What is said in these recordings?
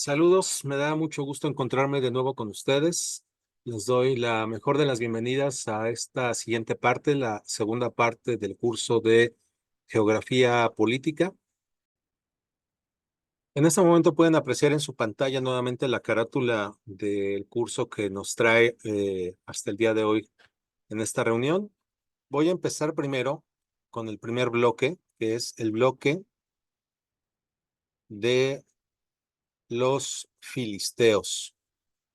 Saludos, me da mucho gusto encontrarme de nuevo con ustedes. Les doy la mejor de las bienvenidas a esta siguiente parte, la segunda parte del curso de Geografía Política. En este momento pueden apreciar en su pantalla nuevamente la carátula del curso que nos trae hasta el día de hoy en esta reunión. Voy a empezar primero con el primer bloque, que es el bloque de los filisteos.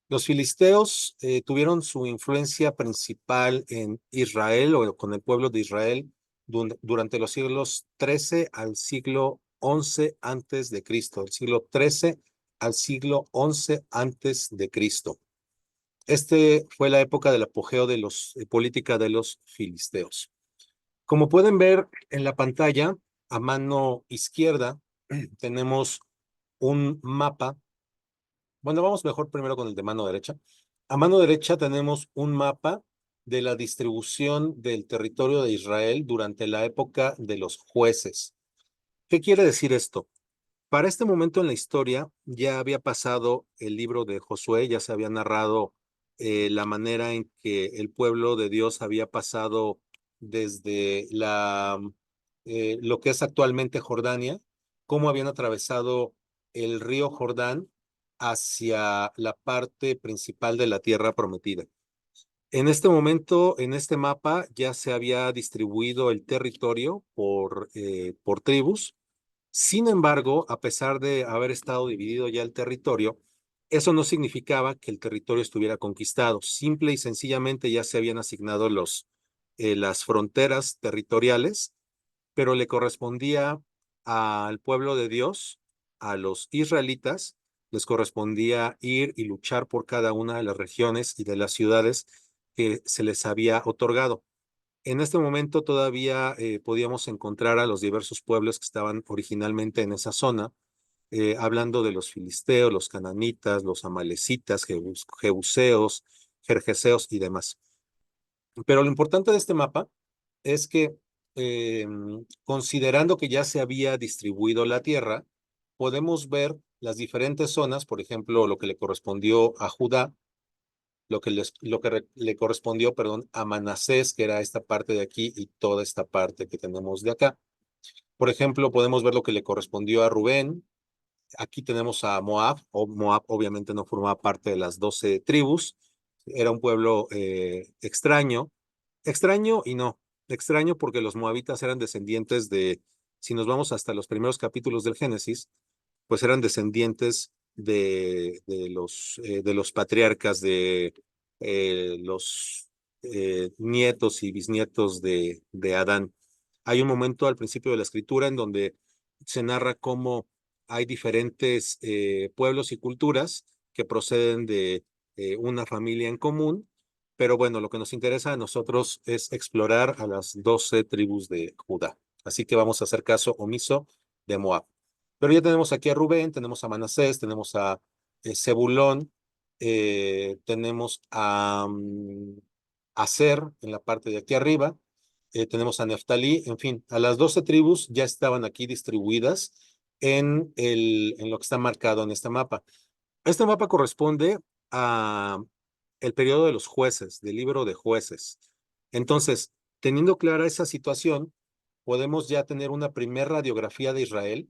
Los filisteos tuvieron su influencia principal en Israel o con el pueblo de Israel durante los siglos XIII al siglo XI antes de Cristo, el siglo XIII al siglo XI antes de Cristo. Este fue la época del apogeo de los política de los filisteos. Como pueden ver en la pantalla, a mano izquierda tenemos un mapa. Bueno, vamos mejor primero con el de mano derecha. A mano derecha tenemos un mapa de la distribución del territorio de Israel durante la época de los jueces. ¿Qué quiere decir esto? Para este momento en la historia ya había pasado el libro de Josué, ya se había narrado la manera en que el pueblo de Dios había pasado desde lo que es actualmente Jordania, cómo habían atravesado el río Jordán hacia la parte principal de la tierra prometida. En este momento, en este mapa, ya se había distribuido el territorio por tribus. Sin embargo, a pesar de haber estado dividido ya el territorio, eso no significaba que el territorio estuviera conquistado. Simple y sencillamente ya se habían asignado las fronteras territoriales, pero le correspondía al pueblo de Dios, a los israelitas, les correspondía ir y luchar por cada una de las regiones y de las ciudades que se les había otorgado. En este momento todavía podíamos encontrar a los diversos pueblos que estaban originalmente en esa zona, hablando de los filisteos, los cananitas, los amalecitas, jebuseos, jerjeseos y demás. Pero lo importante de este mapa es que, eh, considerando que ya se había distribuido la tierra, podemos ver las diferentes zonas, por ejemplo, lo que le correspondió a Judá, le correspondió, perdón, a Manasés, que era esta parte de aquí y toda esta parte que tenemos de acá. Por ejemplo, podemos ver lo que le correspondió a Rubén. Aquí tenemos a Moab, o Moab obviamente no formaba parte de las 12 tribus, era un pueblo extraño, extraño y no, extraño porque los moabitas eran descendientes si nos vamos hasta los primeros capítulos del Génesis, pues eran descendientes de los patriarcas, de los nietos y bisnietos de Adán. Hay un momento al principio de la escritura en donde se narra cómo hay diferentes pueblos y culturas que proceden de una familia en común, pero bueno, lo que nos interesa a nosotros es explorar a las 12 tribus de Judá. Así que vamos a hacer caso omiso de Moab. Pero ya tenemos aquí a Rubén, tenemos a Manasés, tenemos a Zebulón, tenemos a Aser en la parte de aquí arriba, tenemos a Neftalí, en fin, a las 12 tribus ya estaban aquí distribuidas en lo que está marcado en este mapa. Este mapa corresponde a el periodo de los jueces, del libro de jueces. Entonces, teniendo clara esa situación, podemos ya tener una primer radiografía de Israel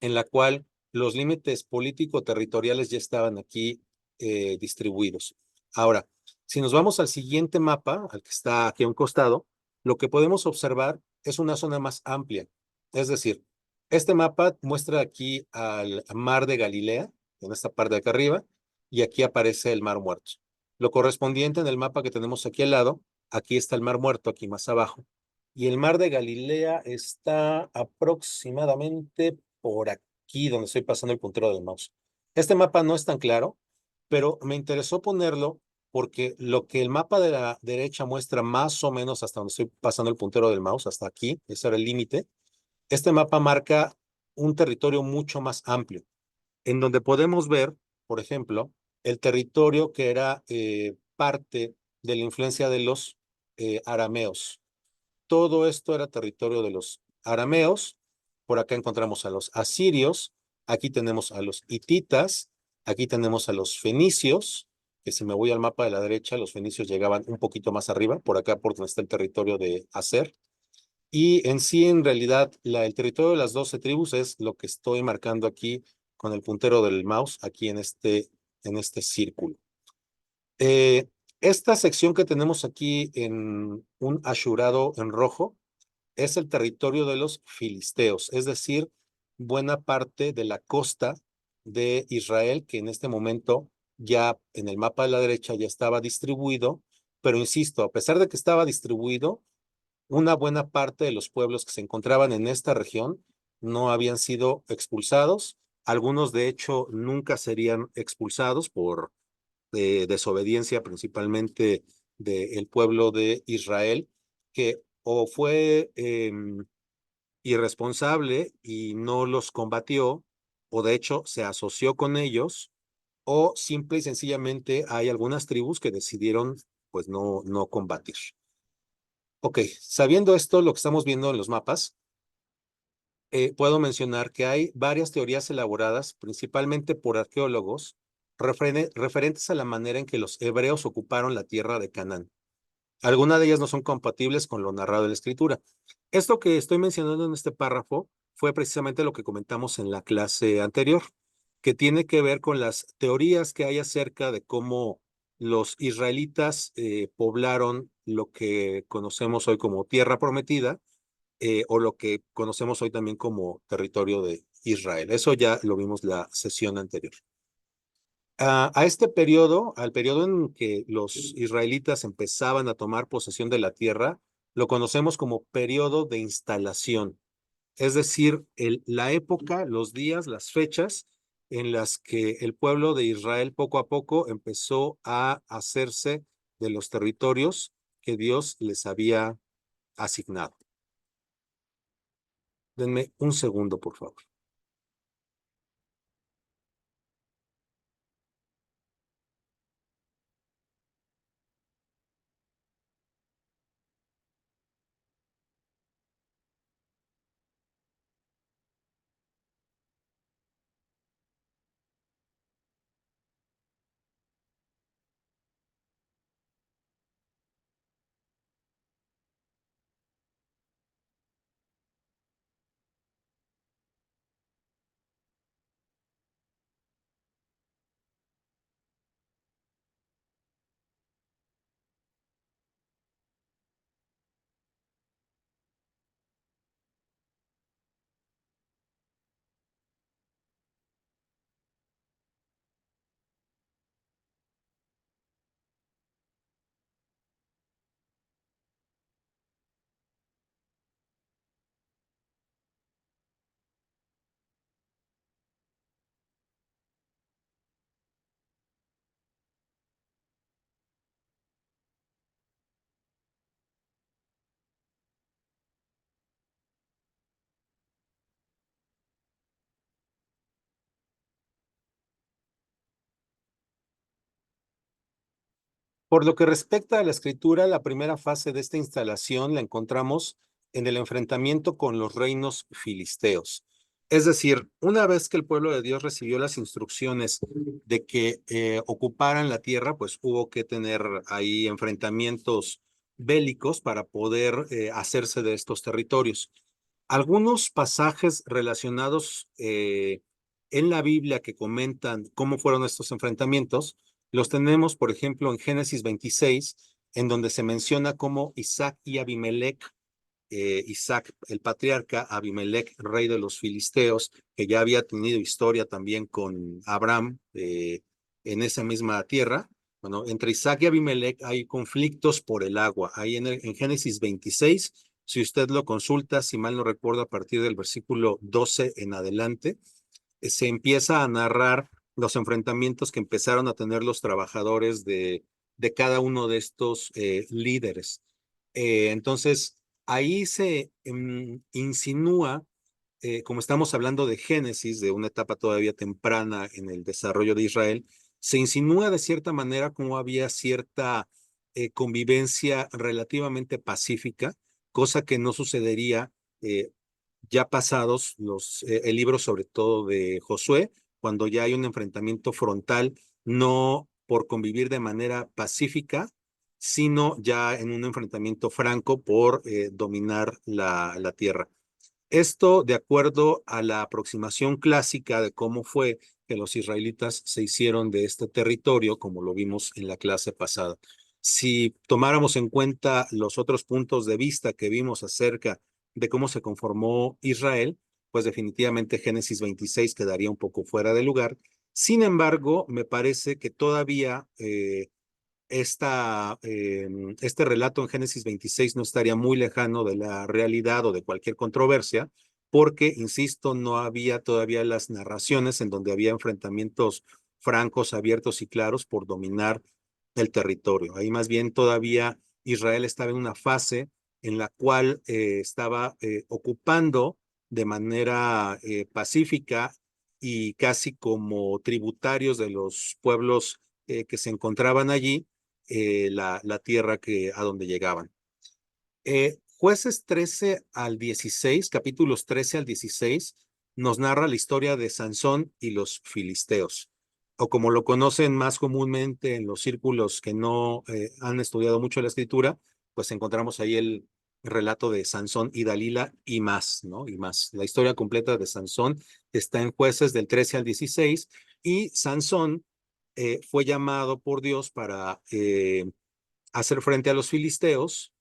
en la cual los límites político-territoriales ya estaban aquí distribuidos. Ahora, si nos vamos al siguiente mapa, al que está aquí a un costado, lo que podemos observar es una zona más amplia. Es decir, este mapa muestra aquí al mar de Galilea, en esta parte de acá arriba, y aquí aparece el mar muerto. Lo correspondiente en el mapa que tenemos aquí al lado, aquí está el mar muerto, aquí más abajo. Y el mar de Galilea está aproximadamente por aquí donde estoy pasando el puntero del mouse. Este mapa no es tan claro, pero me interesó ponerlo porque lo que el mapa de la derecha muestra más o menos hasta donde estoy pasando el puntero del mouse, hasta aquí, ese era el límite. Este mapa marca un territorio mucho más amplio, en donde podemos ver, por ejemplo, el territorio que era parte de la influencia de los arameos. Todo esto era territorio de los arameos. Por acá encontramos a los asirios, Aquí tenemos a los hititas, aquí tenemos a los fenicios, que si me voy al mapa de la derecha, los fenicios llegaban un poquito más arriba, por acá por donde está el territorio de Aser. Y en sí, en realidad, el territorio de las 12 tribus es lo que estoy marcando aquí con el puntero del mouse, aquí en este círculo. Esta sección que tenemos aquí en un ashurado en rojo es el territorio de los filisteos, es decir, buena parte de la costa de Israel, que en este momento ya en el mapa de la derecha ya estaba distribuido, pero insisto, a pesar de que estaba distribuido, una buena parte de los pueblos que se encontraban en esta región no habían sido expulsados. Algunos, de hecho, nunca serían expulsados por desobediencia, principalmente del pueblo de Israel, que o fue irresponsable y no los combatió, o de hecho se asoció con ellos, o simple y sencillamente hay algunas tribus que decidieron pues no combatir. Ok, sabiendo esto, lo que estamos viendo en los mapas, puedo mencionar que hay varias teorías elaboradas, principalmente por arqueólogos, referentes a la manera en que los hebreos ocuparon la tierra de Canaán. Algunas de ellas no son compatibles con lo narrado en la escritura. Esto que estoy mencionando en este párrafo fue precisamente lo que comentamos en la clase anterior, que tiene que ver con las teorías que hay acerca de cómo los israelitas poblaron lo que conocemos hoy como tierra prometida, o lo que conocemos hoy también como territorio de Israel. Eso ya lo vimos la sesión anterior. A este periodo, al periodo en que los israelitas empezaban a tomar posesión de la tierra, lo conocemos como periodo de instalación, es decir, la época, los días, las fechas en las que el pueblo de Israel poco a poco empezó a hacerse de los territorios que Dios les había asignado. Denme un segundo, por favor. Por lo que respecta a la escritura, la primera fase de esta instalación la encontramos en el enfrentamiento con los reinos filisteos. Es decir, una vez que el pueblo de Dios recibió las instrucciones de que ocuparan la tierra, pues hubo que tener ahí enfrentamientos bélicos para poder hacerse de estos territorios. Algunos pasajes relacionados en la Biblia que comentan cómo fueron estos enfrentamientos, los tenemos, por ejemplo, en Génesis 26, en donde se menciona cómo Isaac y Abimelech, Isaac el patriarca, Abimelech rey de los filisteos, que ya había tenido historia también con Abraham en esa misma tierra. Bueno, entre Isaac y Abimelech hay conflictos por el agua. Ahí en Génesis 26, si usted lo consulta, si mal no recuerdo, a partir del versículo 12 en adelante, se empieza a narrar los enfrentamientos que empezaron a tener los trabajadores de cada uno de estos líderes. Entonces, ahí se insinúa, como estamos hablando de Génesis, de una etapa todavía temprana en el desarrollo de Israel, se insinúa de cierta manera como había cierta convivencia relativamente pacífica, cosa que no sucedería ya pasados el libro sobre todo de Josué, cuando ya hay un enfrentamiento frontal, no por convivir de manera pacífica, sino ya en un enfrentamiento franco por dominar la tierra. Esto de acuerdo a la aproximación clásica de cómo fue que los israelitas se hicieron de este territorio, como lo vimos en la clase pasada. Si tomáramos en cuenta los otros puntos de vista que vimos acerca de cómo se conformó Israel, pues definitivamente Génesis 26 quedaría un poco fuera de lugar. Sin embargo, me parece que todavía este relato en Génesis 26 no estaría muy lejano de la realidad o de cualquier controversia, porque, insisto, no había todavía las narraciones en donde había enfrentamientos francos, abiertos y claros por dominar el territorio. Ahí más bien todavía Israel estaba en una fase en la cual estaba ocupando de manera pacífica y casi como tributarios de los pueblos que se encontraban allí, la tierra a donde llegaban. Jueces 13 al 16, capítulos 13 al 16, nos narra la historia de Sansón y los filisteos, o como lo conocen más comúnmente en los círculos que no han estudiado mucho la escritura, pues encontramos ahí el relato de Sansón y Dalila y más, ¿no? Y más. La historia completa de Sansón está en Jueces del 13 al 16 y Sansón fue llamado por Dios para hacer frente a los filisteos,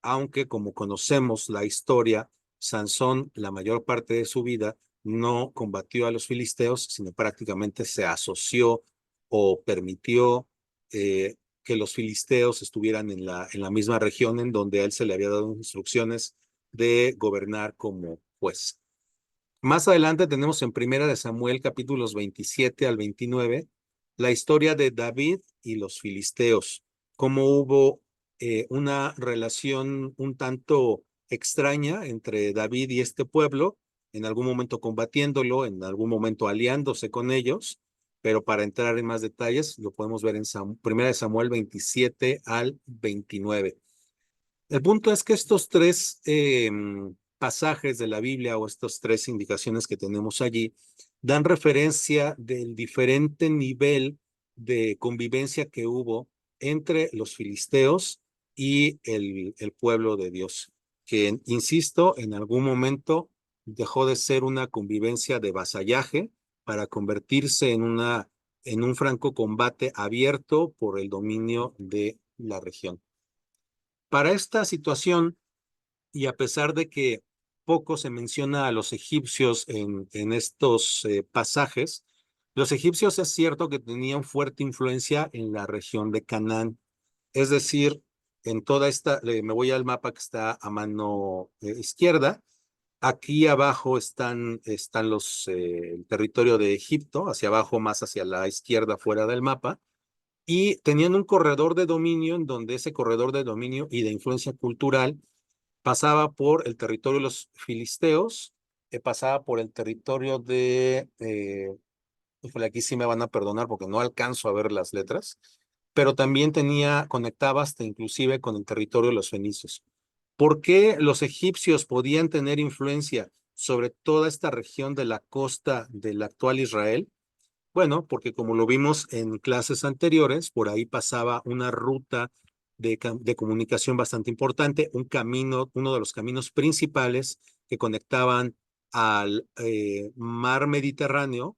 aunque como conocemos la historia, Sansón la mayor parte de su vida no combatió a los filisteos, sino prácticamente se asoció o permitió que los filisteos estuvieran en la misma región en donde a él se le había dado instrucciones de gobernar como juez. Más adelante tenemos en Primera de Samuel, capítulos 27 al 29, la historia de David y los filisteos, cómo hubo una relación un tanto extraña entre David y este pueblo, en algún momento combatiéndolo, en algún momento aliándose con ellos, pero para entrar en más detalles lo podemos ver en Primera de Samuel 27 al 29. El punto es que estos tres pasajes de la Biblia o estas tres indicaciones que tenemos allí dan referencia del diferente nivel de convivencia que hubo entre los filisteos y el pueblo de Dios, que, insisto, en algún momento dejó de ser una convivencia de vasallaje para convertirse en un franco combate abierto por el dominio de la región. Para esta situación, y a pesar de que poco se menciona a los egipcios en estos pasajes, los egipcios es cierto que tenían fuerte influencia en la región de Canaán. Es decir, en toda esta, me voy al mapa que está a mano izquierda. Aquí abajo están el territorio de Egipto, hacia abajo, más hacia la izquierda, fuera del mapa, y tenían un corredor de dominio en donde ese corredor de dominio y de influencia cultural pasaba por el territorio de los filisteos, pasaba por el territorio híjole, aquí sí me van a perdonar porque no alcanzo a ver las letras, pero también conectaba hasta inclusive con el territorio de los fenicios. ¿Por qué los egipcios podían tener influencia sobre toda esta región de la costa del actual Israel? Bueno, porque como lo vimos en clases anteriores, por ahí pasaba una ruta de comunicación bastante importante, un camino, uno de los caminos principales que conectaban al mar Mediterráneo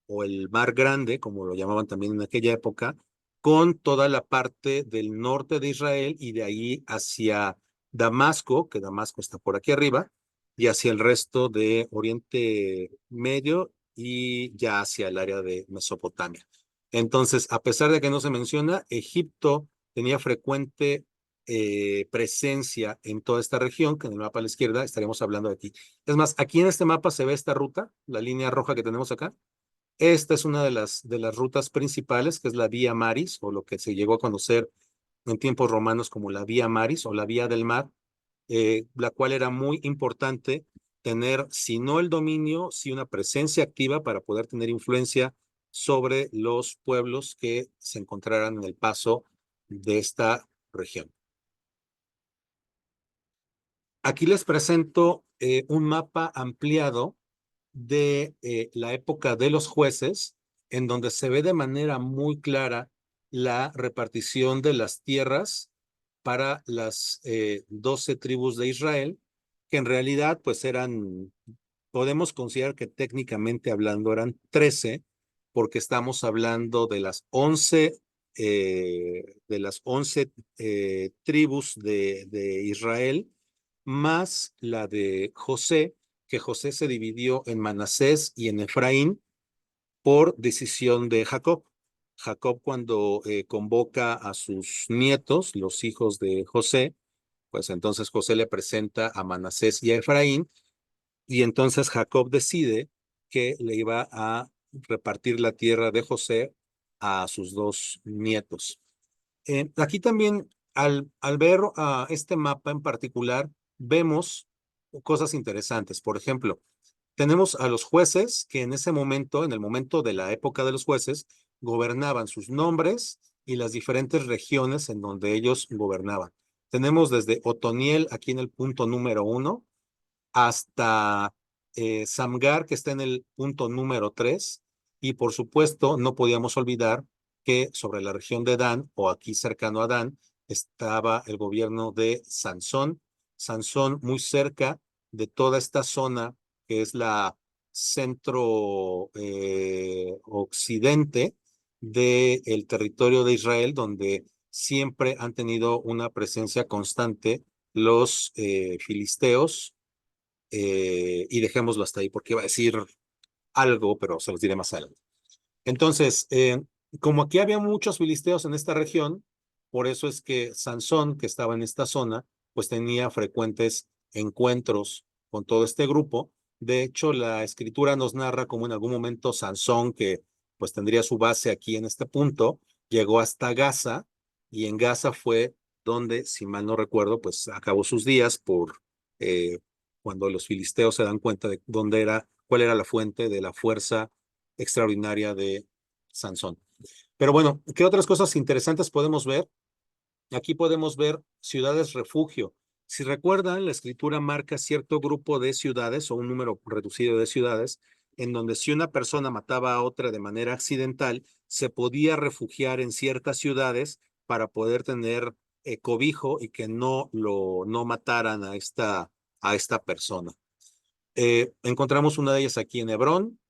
o el mar Grande, como lo llamaban también en aquella época, con toda la parte del norte de Israel y de ahí hacia Damasco, que Damasco está por aquí arriba, y hacia el resto de Oriente Medio y ya hacia el área de Mesopotamia. Entonces, a pesar de que no se menciona, Egipto tenía frecuente presencia en toda esta región, que en el mapa a la izquierda estaríamos hablando de aquí. Es más, aquí en este mapa se ve esta ruta, la línea roja que tenemos acá. Esta es una de las rutas principales, que es la Vía Maris, o lo que se llegó a conocer en tiempos romanos como la Vía Maris o la Vía del Mar, la cual era muy importante tener, si no el dominio, si una presencia activa para poder tener influencia sobre los pueblos que se encontraran en el paso de esta región. Aquí les presento un mapa ampliado de la época de los jueces, en donde se ve de manera muy clara la repartición de las tierras para las 12 tribus de Israel, que en realidad pues eran, podemos considerar que técnicamente hablando eran 13, porque estamos hablando de las 11 tribus de Israel, más la de José, que José se dividió en Manasés y en Efraín por decisión de Jacob. Jacob cuando convoca a sus nietos, los hijos de José, pues entonces José le presenta a Manasés y a Efraín, y entonces Jacob decide que le iba a repartir la tierra de José a sus dos nietos. Aquí también, al ver este mapa en particular, vemos cosas interesantes. Por ejemplo, tenemos a los jueces que en ese momento, en el momento de la época de los jueces, gobernaban sus nombres y las diferentes regiones en donde ellos gobernaban. Tenemos desde Otoniel, aquí en el punto número 1, hasta Samgar, que está en el punto número 3, y por supuesto no podíamos olvidar que sobre la región de Dan, o aquí cercano a Dan, estaba el gobierno de Sansón. Sansón muy cerca de toda esta zona que es la centro occidente del territorio de Israel, donde siempre han tenido una presencia constante los filisteos, y dejémoslo hasta ahí porque iba a decir algo, pero se los diré más adelante. Entonces, como aquí había muchos filisteos en esta región, por eso es que Sansón, que estaba en esta zona, pues tenía frecuentes encuentros con todo este grupo. De hecho, la escritura nos narra como en algún momento Sansón, que pues tendría su base aquí en este punto, llegó hasta Gaza, y en Gaza fue donde, si mal no recuerdo, pues acabó sus días por cuando los filisteos se dan cuenta de dónde era, cuál era la fuente de la fuerza extraordinaria de Sansón. Pero bueno, ¿qué otras cosas interesantes podemos ver? Aquí podemos ver ciudades refugio. Si recuerdan, la escritura marca cierto grupo de ciudades o un número reducido de ciudades en donde si una persona mataba a otra de manera accidental, se podía refugiar en ciertas ciudades para poder tener cobijo y que no mataran a esta persona. Encontramos una de ellas aquí en Hebrón,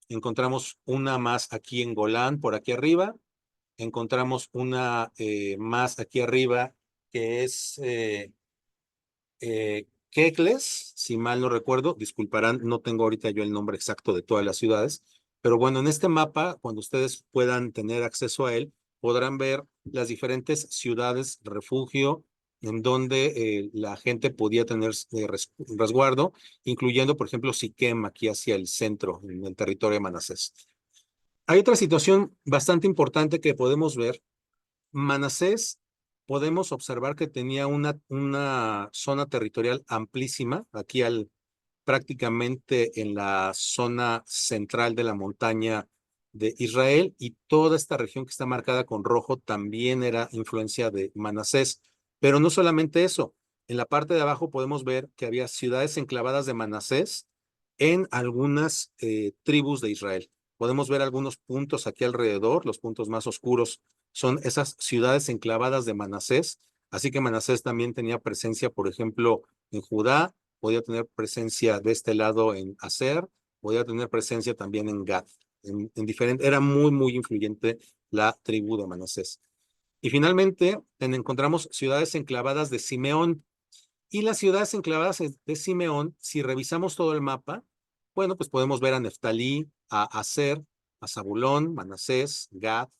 encontramos una más aquí en Golán, por aquí arriba, encontramos una más aquí arriba que es Kekles, si mal no recuerdo, disculparán, no tengo ahorita yo el nombre exacto de todas las ciudades, pero bueno, en este mapa, cuando ustedes puedan tener acceso a él, podrán ver las diferentes ciudades refugio en donde la gente podía tener resguardo, incluyendo, por ejemplo, Siquem, aquí hacia el centro, en el territorio de Manasés. Hay otra situación bastante importante que podemos ver. Manasés, podemos observar que tenía una zona territorial amplísima, aquí prácticamente en la zona central de la montaña de Israel, y toda esta región que está marcada con rojo también era influencia de Manasés. Pero no solamente eso, en la parte de abajo podemos ver que había ciudades enclavadas de Manasés en algunas tribus de Israel. Podemos ver algunos puntos aquí alrededor, los puntos más oscuros son esas ciudades enclavadas de Manasés, así que Manasés también tenía presencia, por ejemplo, en Judá, podía tener presencia de este lado en Aser, podía tener presencia también en Gad, era muy, muy influyente la tribu de Manasés. Y finalmente encontramos ciudades enclavadas de Simeón, y las ciudades enclavadas de Simeón, si revisamos todo el mapa, bueno, pues podemos ver a Neftalí, a Aser, a Zabulón, Manasés, Gad,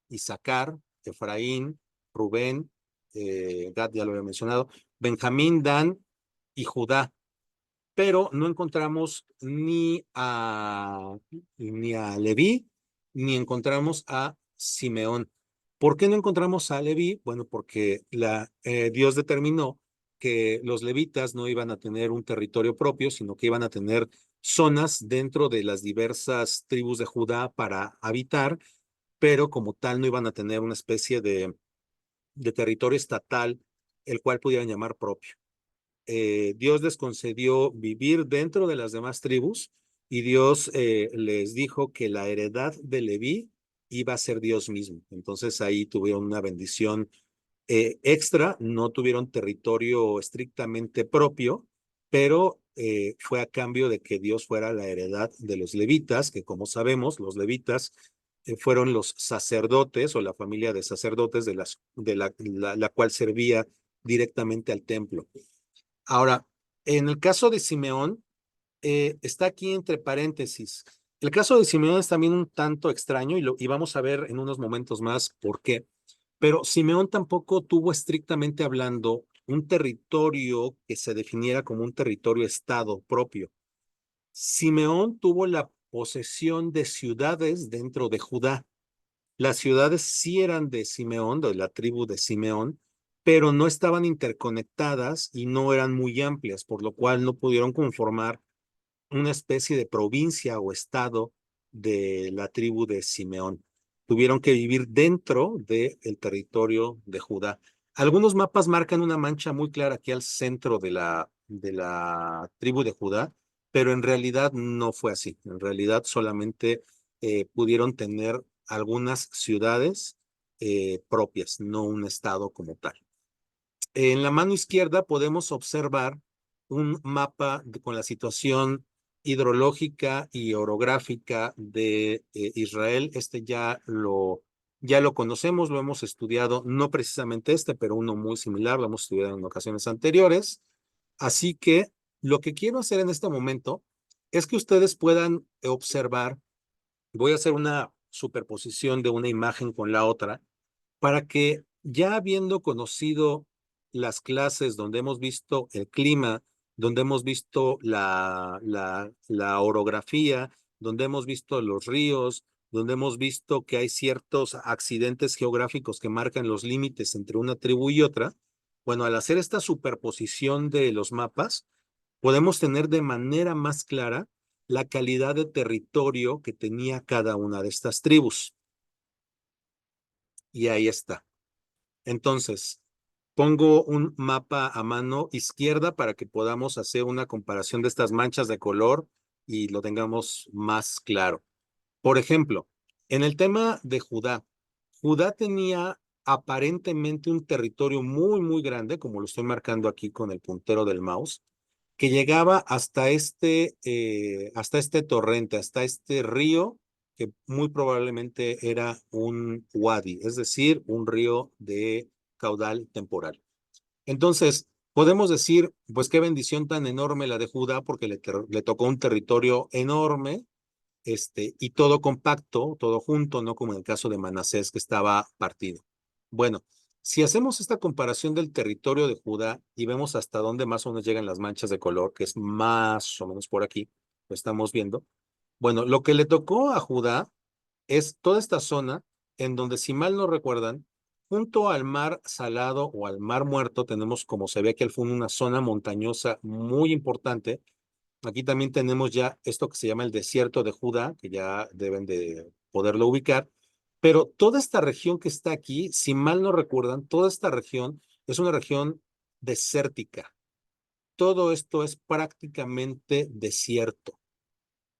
Isaacar, Efraín, Rubén, Gad ya lo había mencionado, Benjamín, Dan y Judá. Pero no encontramos ni a Leví, ni encontramos a Simeón. ¿Por qué no encontramos a Leví? Bueno, porque Dios determinó que los levitas no iban a tener un territorio propio, sino que iban a tener zonas dentro de las diversas tribus de Judá para habitar, pero como tal no iban a tener una especie de territorio estatal, el cual pudieran llamar propio. Dios les concedió vivir dentro de las demás tribus y Dios les dijo que la heredad de Leví iba a ser Dios mismo. Entonces ahí tuvieron una bendición extra, no tuvieron territorio estrictamente propio, pero fue a cambio de que Dios fuera la heredad de los levitas, que como sabemos, los levitas fueron los sacerdotes o la familia de sacerdotes de la cual servía directamente al templo. Ahora, en el caso de Simeón, está aquí entre paréntesis. El caso de Simeón es también un tanto extraño y vamos a ver en unos momentos más por qué. Pero Simeón tampoco tuvo estrictamente hablando un territorio que se definiera como un territorio estado propio. Simeón tuvo la posesión de ciudades dentro de Judá. Las ciudades sí eran de Simeón, de la tribu de Simeón, pero no estaban interconectadas y no eran muy amplias, por lo cual no pudieron conformar una especie de provincia o estado de la tribu de Simeón. Tuvieron que vivir dentro del territorio de Judá. Algunos mapas marcan una mancha muy clara aquí al centro de la tribu de Judá, pero en realidad no fue así. En realidad solamente pudieron tener algunas ciudades propias, no un estado como tal. En la mano izquierda podemos observar un mapa con la situación hidrológica y orográfica de Israel. Este ya lo conocemos, lo hemos estudiado, no precisamente este, pero uno muy similar, lo hemos estudiado en ocasiones anteriores. Así que lo que quiero hacer en este momento es que ustedes puedan observar, voy a hacer una superposición de una imagen con la otra para que ya habiendo conocido las clases donde hemos visto el clima, donde hemos visto la orografía, donde hemos visto los ríos, donde hemos visto que hay ciertos accidentes geográficos que marcan los límites entre una tribu y otra, bueno, al hacer esta superposición de los mapas, podemos tener de manera más clara la calidad de territorio que tenía cada una de estas tribus. Y ahí está. Entonces, pongo un mapa a mano izquierda para que podamos hacer una comparación de estas manchas de color y lo tengamos más claro. Por ejemplo, en el tema de Judá, Judá tenía aparentemente un territorio muy, muy grande, como lo estoy marcando aquí con el puntero del mouse, que llegaba hasta este torrente, hasta este río, que muy probablemente era un wadi, es decir, un río de caudal temporal. Entonces, podemos decir, pues qué bendición tan enorme la de Judá, porque le tocó un territorio enorme, y todo compacto, todo junto, no como en el caso de Manasés, que estaba partido. Bueno, si hacemos esta comparación del territorio de Judá y vemos hasta dónde más o menos llegan las manchas de color, que es más o menos por aquí, lo estamos viendo. Bueno, lo que le tocó a Judá es toda esta zona en donde, si mal no recuerdan, junto al mar Salado o al mar Muerto, tenemos, como se ve aquí al fondo, una zona montañosa muy importante. Aquí también tenemos ya esto que se llama el desierto de Judá, que ya deben de poderlo ubicar. Pero toda esta región que está aquí, si mal no recuerdan, toda esta región es una región desértica. Todo esto es prácticamente desierto.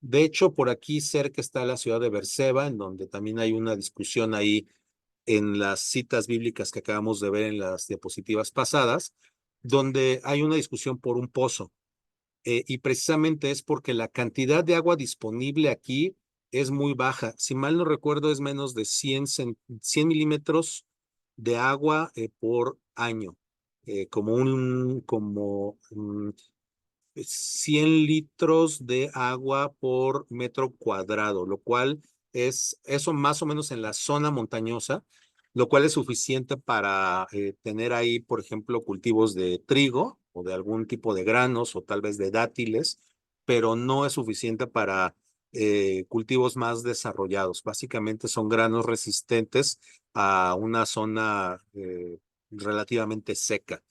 De hecho, por aquí cerca está la ciudad de Beerseba, en donde también hay una discusión ahí en las citas bíblicas que acabamos de ver en las diapositivas pasadas, donde hay una discusión por un pozo. Y precisamente es porque la cantidad de agua disponible aquí es muy baja. Si mal no recuerdo, es menos de 100 milímetros de agua por año, como 100 litros de agua por metro cuadrado, lo cual es eso más o menos en la zona montañosa, lo cual es suficiente para tener ahí, por ejemplo, cultivos de trigo o de algún tipo de granos o tal vez de dátiles, pero no es suficiente para cultivos más desarrollados. Básicamente son granos resistentes a una zona relativamente seca.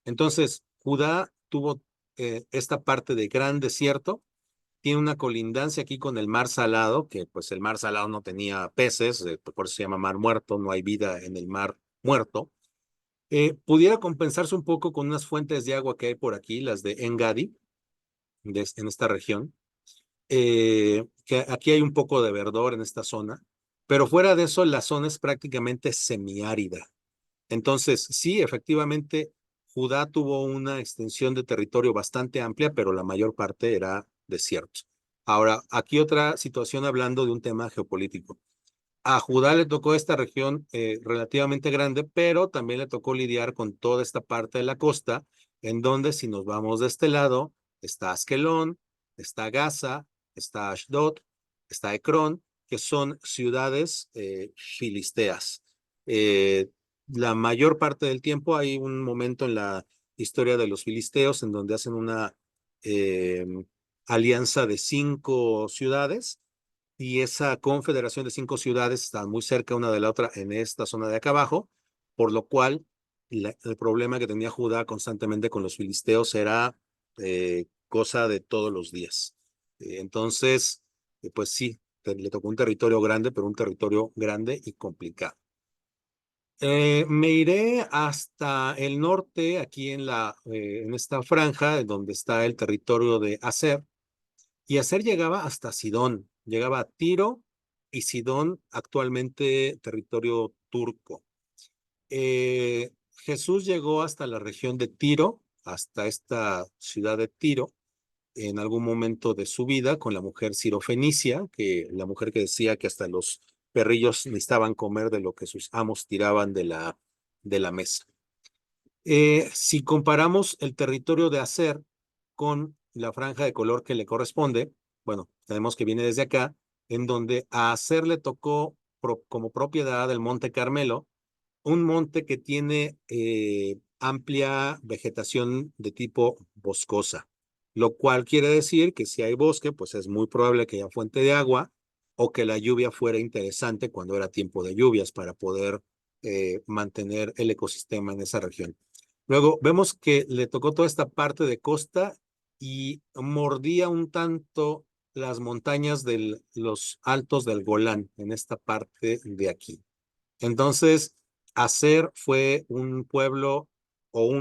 Entonces, Judá tuvo esta parte de gran desierto, tiene una colindancia aquí con el mar Salado, que pues el mar Salado no tenía peces, por eso se llama mar muerto, no hay vida en el mar muerto. Pudiera compensarse un poco con unas fuentes de agua que hay por aquí, las de Engadi, en esta región, que aquí hay un poco de verdor en esta zona, pero fuera de eso la zona es prácticamente semiárida. Entonces, sí, efectivamente, Judá tuvo una extensión de territorio bastante amplia, pero la mayor parte era desierto. Ahora, aquí otra situación hablando de un tema geopolítico. A Judá le tocó esta región relativamente grande, pero también le tocó lidiar con toda esta parte de la costa, en donde si nos vamos de este lado, está Askelón, está Gaza, está Ashdod, está Ecrón, que son ciudades filisteas. Eh, la mayor parte del tiempo hay un momento en la historia de los filisteos en donde hacen una eh, alianza de 5 ciudades y esa confederación de 5 ciudades está muy cerca una de la otra en esta zona de acá abajo, por lo cual el problema que tenía Judá constantemente con los filisteos era cosa de todos los días. Entonces, pues sí, le tocó un territorio grande, pero un territorio grande y complicado. Me iré hasta el norte, aquí en esta franja, donde está el territorio de Aser, y Aser llegaba hasta Sidón, llegaba a Tiro y Sidón, actualmente territorio turco. Jesús llegó hasta la región de Tiro, hasta esta ciudad de Tiro, en algún momento de su vida con la mujer sirofenicia, que la mujer que decía que hasta los perrillos necesitaban comer de lo que sus amos tiraban de la mesa. Si comparamos el territorio de Aser con la franja de color que le corresponde, bueno, tenemos que viene desde acá, en donde a Aser le tocó como propiedad del Monte Carmelo, un monte que tiene amplia vegetación de tipo boscosa, lo cual quiere decir que si hay bosque, pues es muy probable que haya fuente de agua o que la lluvia fuera interesante cuando era tiempo de lluvias para poder mantener el ecosistema en esa región. Luego vemos que le tocó toda esta parte de costa y mordía un tanto las montañas de los altos del Golán en esta parte de aquí. Entonces, Aser fue un pueblo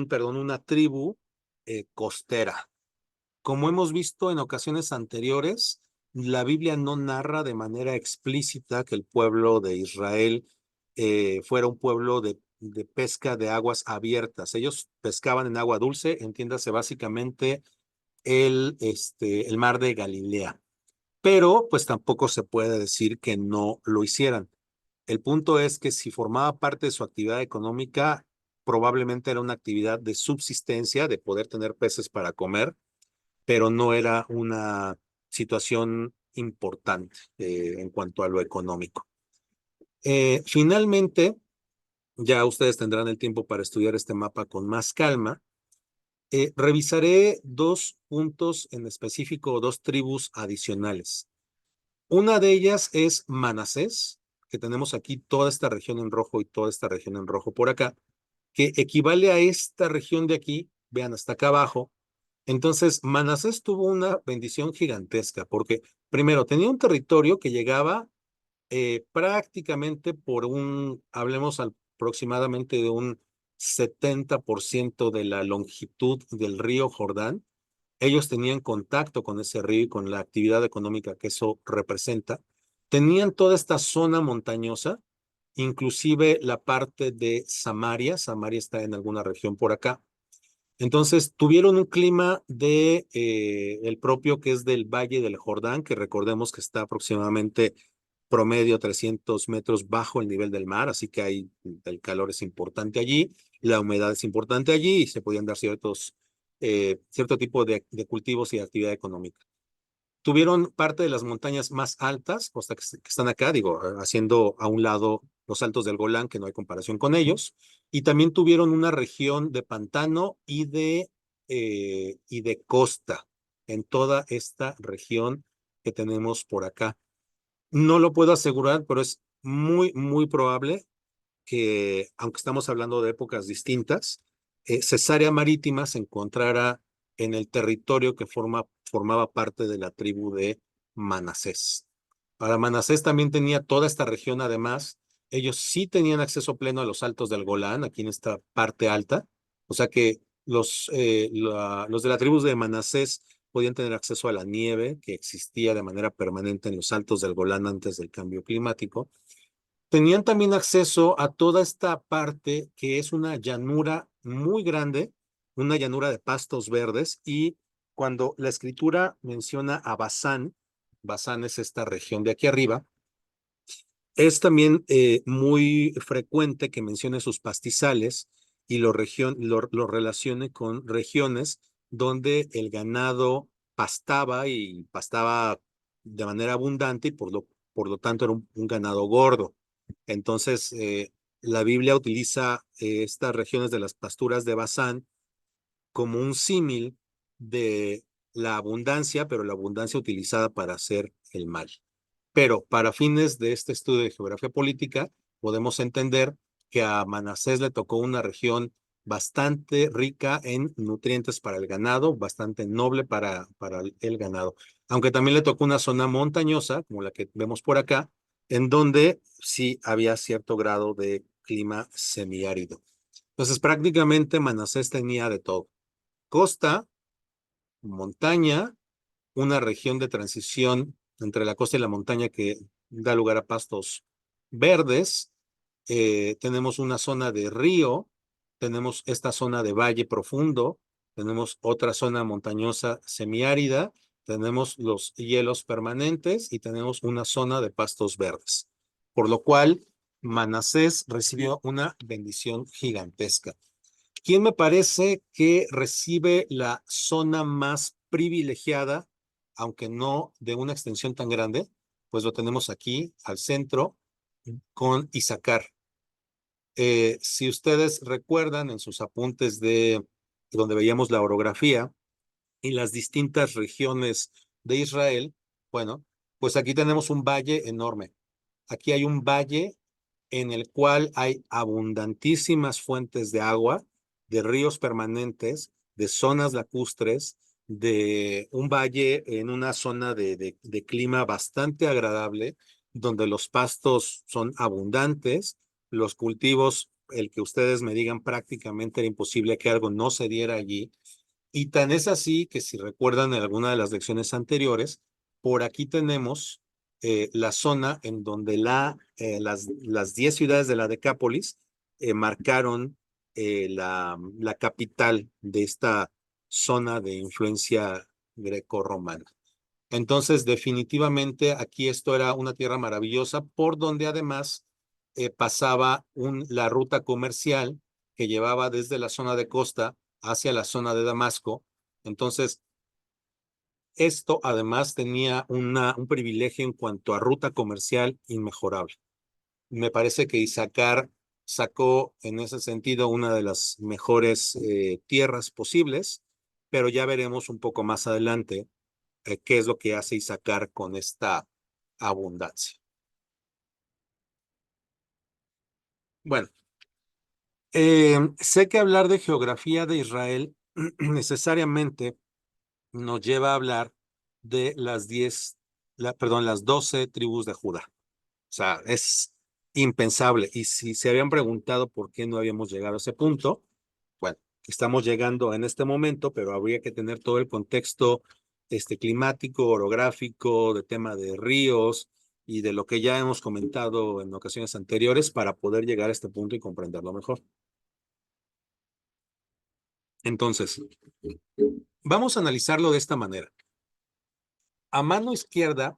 perdón, una tribu costera. Como hemos visto en ocasiones anteriores, la Biblia no narra de manera explícita que el pueblo de Israel fuera un pueblo de pesca de aguas abiertas. Ellos pescaban en agua dulce, entiéndase básicamente el mar de Galilea. Pero pues tampoco se puede decir que no lo hicieran. El punto es que si formaba parte de su actividad económica, probablemente era una actividad de subsistencia, de poder tener peces para comer, pero no era una situación importante en cuanto a lo económico. Finalmente, ya ustedes tendrán el tiempo para estudiar este mapa con más calma. Revisaré 2 puntos en específico, 2 tribus adicionales. Una de ellas es Manasés, que tenemos aquí toda esta región en rojo y toda esta región en rojo por acá, que equivale a esta región de aquí, vean hasta acá abajo. Entonces, Manasés tuvo una bendición gigantesca, porque primero tenía un territorio que llegaba prácticamente hablemos aproximadamente de un 70% de la longitud del río Jordán. Ellos tenían contacto con ese río y con la actividad económica que eso representa. Tenían toda esta zona montañosa, inclusive la parte de Samaria. Samaria está en alguna región por acá. Entonces tuvieron un clima el propio que es del Valle del Jordán, que recordemos que está aproximadamente promedio 300 metros bajo el nivel del mar, así que el calor es importante allí, la humedad es importante allí y se podían dar cierto tipo de cultivos y de actividad económica. Tuvieron parte de las montañas más altas, hasta que están acá, digo, haciendo a un lado los altos del Golán, que no hay comparación con ellos, y también tuvieron una región de pantano y de costa en toda esta región que tenemos por acá. No lo puedo asegurar, pero es muy, muy probable que, aunque estamos hablando de épocas distintas, Cesarea Marítima se encontrara en el territorio que formaba parte de la tribu de Manasés. Ahora, Manasés también tenía toda esta región, además, ellos sí tenían acceso pleno a los altos del Golán, aquí en esta parte alta, o sea que los de la tribu de Manasés podían tener acceso a la nieve que existía de manera permanente en los altos del Golán antes del cambio climático. Tenían también acceso a toda esta parte que es una llanura muy grande, una llanura de pastos verdes, y cuando la escritura menciona a Basán, Basán es esta región de aquí arriba, es también muy frecuente que mencione sus pastizales y lo relacione con regiones donde el ganado pastaba y pastaba de manera abundante y por lo tanto era un ganado gordo. Entonces, la Biblia utiliza estas regiones de las pasturas de Basán como un símil de la abundancia, pero la abundancia utilizada para hacer el mal. Pero para fines de este estudio de geografía política, podemos entender que a Manasés le tocó una región bastante rica en nutrientes para el ganado, bastante noble para el ganado. Aunque también le tocó una zona montañosa, como la que vemos por acá, en donde sí había cierto grado de clima semiárido. Entonces, prácticamente Manasés tenía de todo: costa, montaña, una región de transición entre la costa y la montaña que da lugar a pastos verdes. Tenemos una zona de río, tenemos esta zona de valle profundo, tenemos otra zona montañosa semiárida, tenemos los hielos permanentes y tenemos una zona de pastos verdes. Por lo cual, Manasés recibió una bendición gigantesca. ¿Quién me parece que recibe la zona más privilegiada, aunque no de una extensión tan grande? Pues lo tenemos aquí al centro con Isaacar. Si ustedes recuerdan en sus apuntes de donde veíamos la orografía y las distintas regiones de Israel, bueno, pues aquí tenemos un valle enorme. Aquí hay un valle en el cual hay abundantísimas fuentes de agua, de ríos permanentes, de zonas lacustres, de un valle en una zona de clima bastante agradable, donde los pastos son abundantes, los cultivos, el que ustedes me digan, prácticamente era imposible que algo no se diera allí. Y tan es así que si recuerdan en alguna de las lecciones anteriores, por aquí tenemos la zona en donde las 10 ciudades de la Decápolis marcaron la capital de esta zona de influencia greco-romana. Entonces, definitivamente aquí esto era una tierra maravillosa por donde además pasaba la ruta comercial que llevaba desde la zona de costa hacia la zona de Damasco. Entonces, esto además tenía un privilegio en cuanto a ruta comercial inmejorable. Me parece que Isaacar sacó en ese sentido una de las mejores tierras posibles, pero ya veremos un poco más adelante qué es lo que hace Isaacar con esta abundancia. Bueno, sé que hablar de geografía de Israel necesariamente nos lleva a hablar de las 12 tribus de Judá. O sea, es impensable. Y si se habían preguntado por qué no habíamos llegado a ese punto, bueno, estamos llegando en este momento, pero habría que tener todo el contexto climático, orográfico, de tema de ríos y de lo que ya hemos comentado en ocasiones anteriores para poder llegar a este punto y comprenderlo mejor. Entonces, vamos a analizarlo de esta manera. A mano izquierda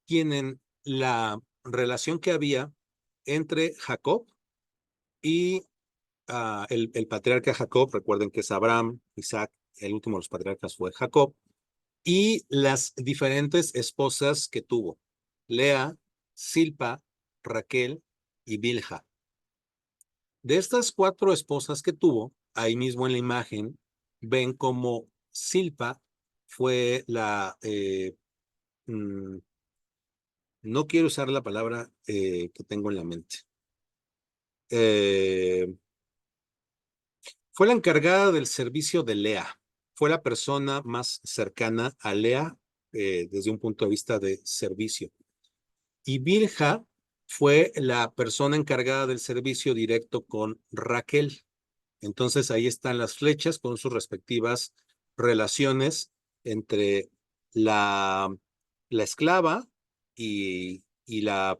tienen la relación que había entre Jacob y el patriarca Jacob. Recuerden que es Abraham, Isaac, el último de los patriarcas fue Jacob, y las diferentes esposas que tuvo: Lea, Silpa, Raquel y Bilha. De estas 4 esposas que tuvo, ahí mismo en la imagen, ven como Silpa fue mm, no quiero usar la palabra que tengo en la mente. Eh, Fue la encargada del servicio de Lea. Fue la persona más cercana a Lea desde un punto de vista de servicio. Y Bilha fue la persona encargada del servicio directo con Raquel. Entonces ahí están las flechas con sus respectivas relaciones entre la, la esclava y la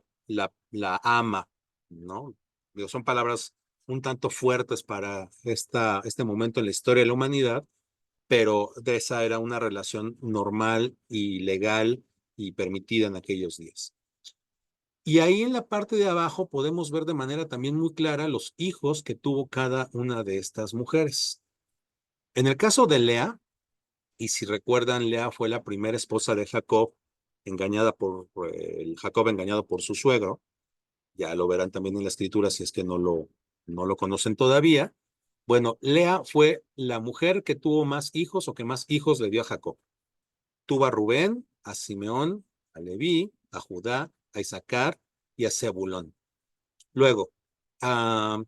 ama, ¿no? Digo, son palabras un tanto fuertes para este momento en la historia de la humanidad, pero de esa era una relación normal y legal y permitida en aquellos días. Y ahí en la parte de abajo podemos ver de manera también muy clara los hijos que tuvo cada una de estas mujeres. En el caso de Lea, y si recuerdan, Lea fue la primera esposa de Jacob, Jacob engañado por su suegro. Ya lo verán también en la escritura si es que no lo conocen todavía. Bueno, Lea fue la mujer que tuvo más hijos o que más hijos le dio a Jacob. Tuvo a Rubén, a Simeón, a Leví, a Judá, a Isaacar y a Zebulón. Luego, a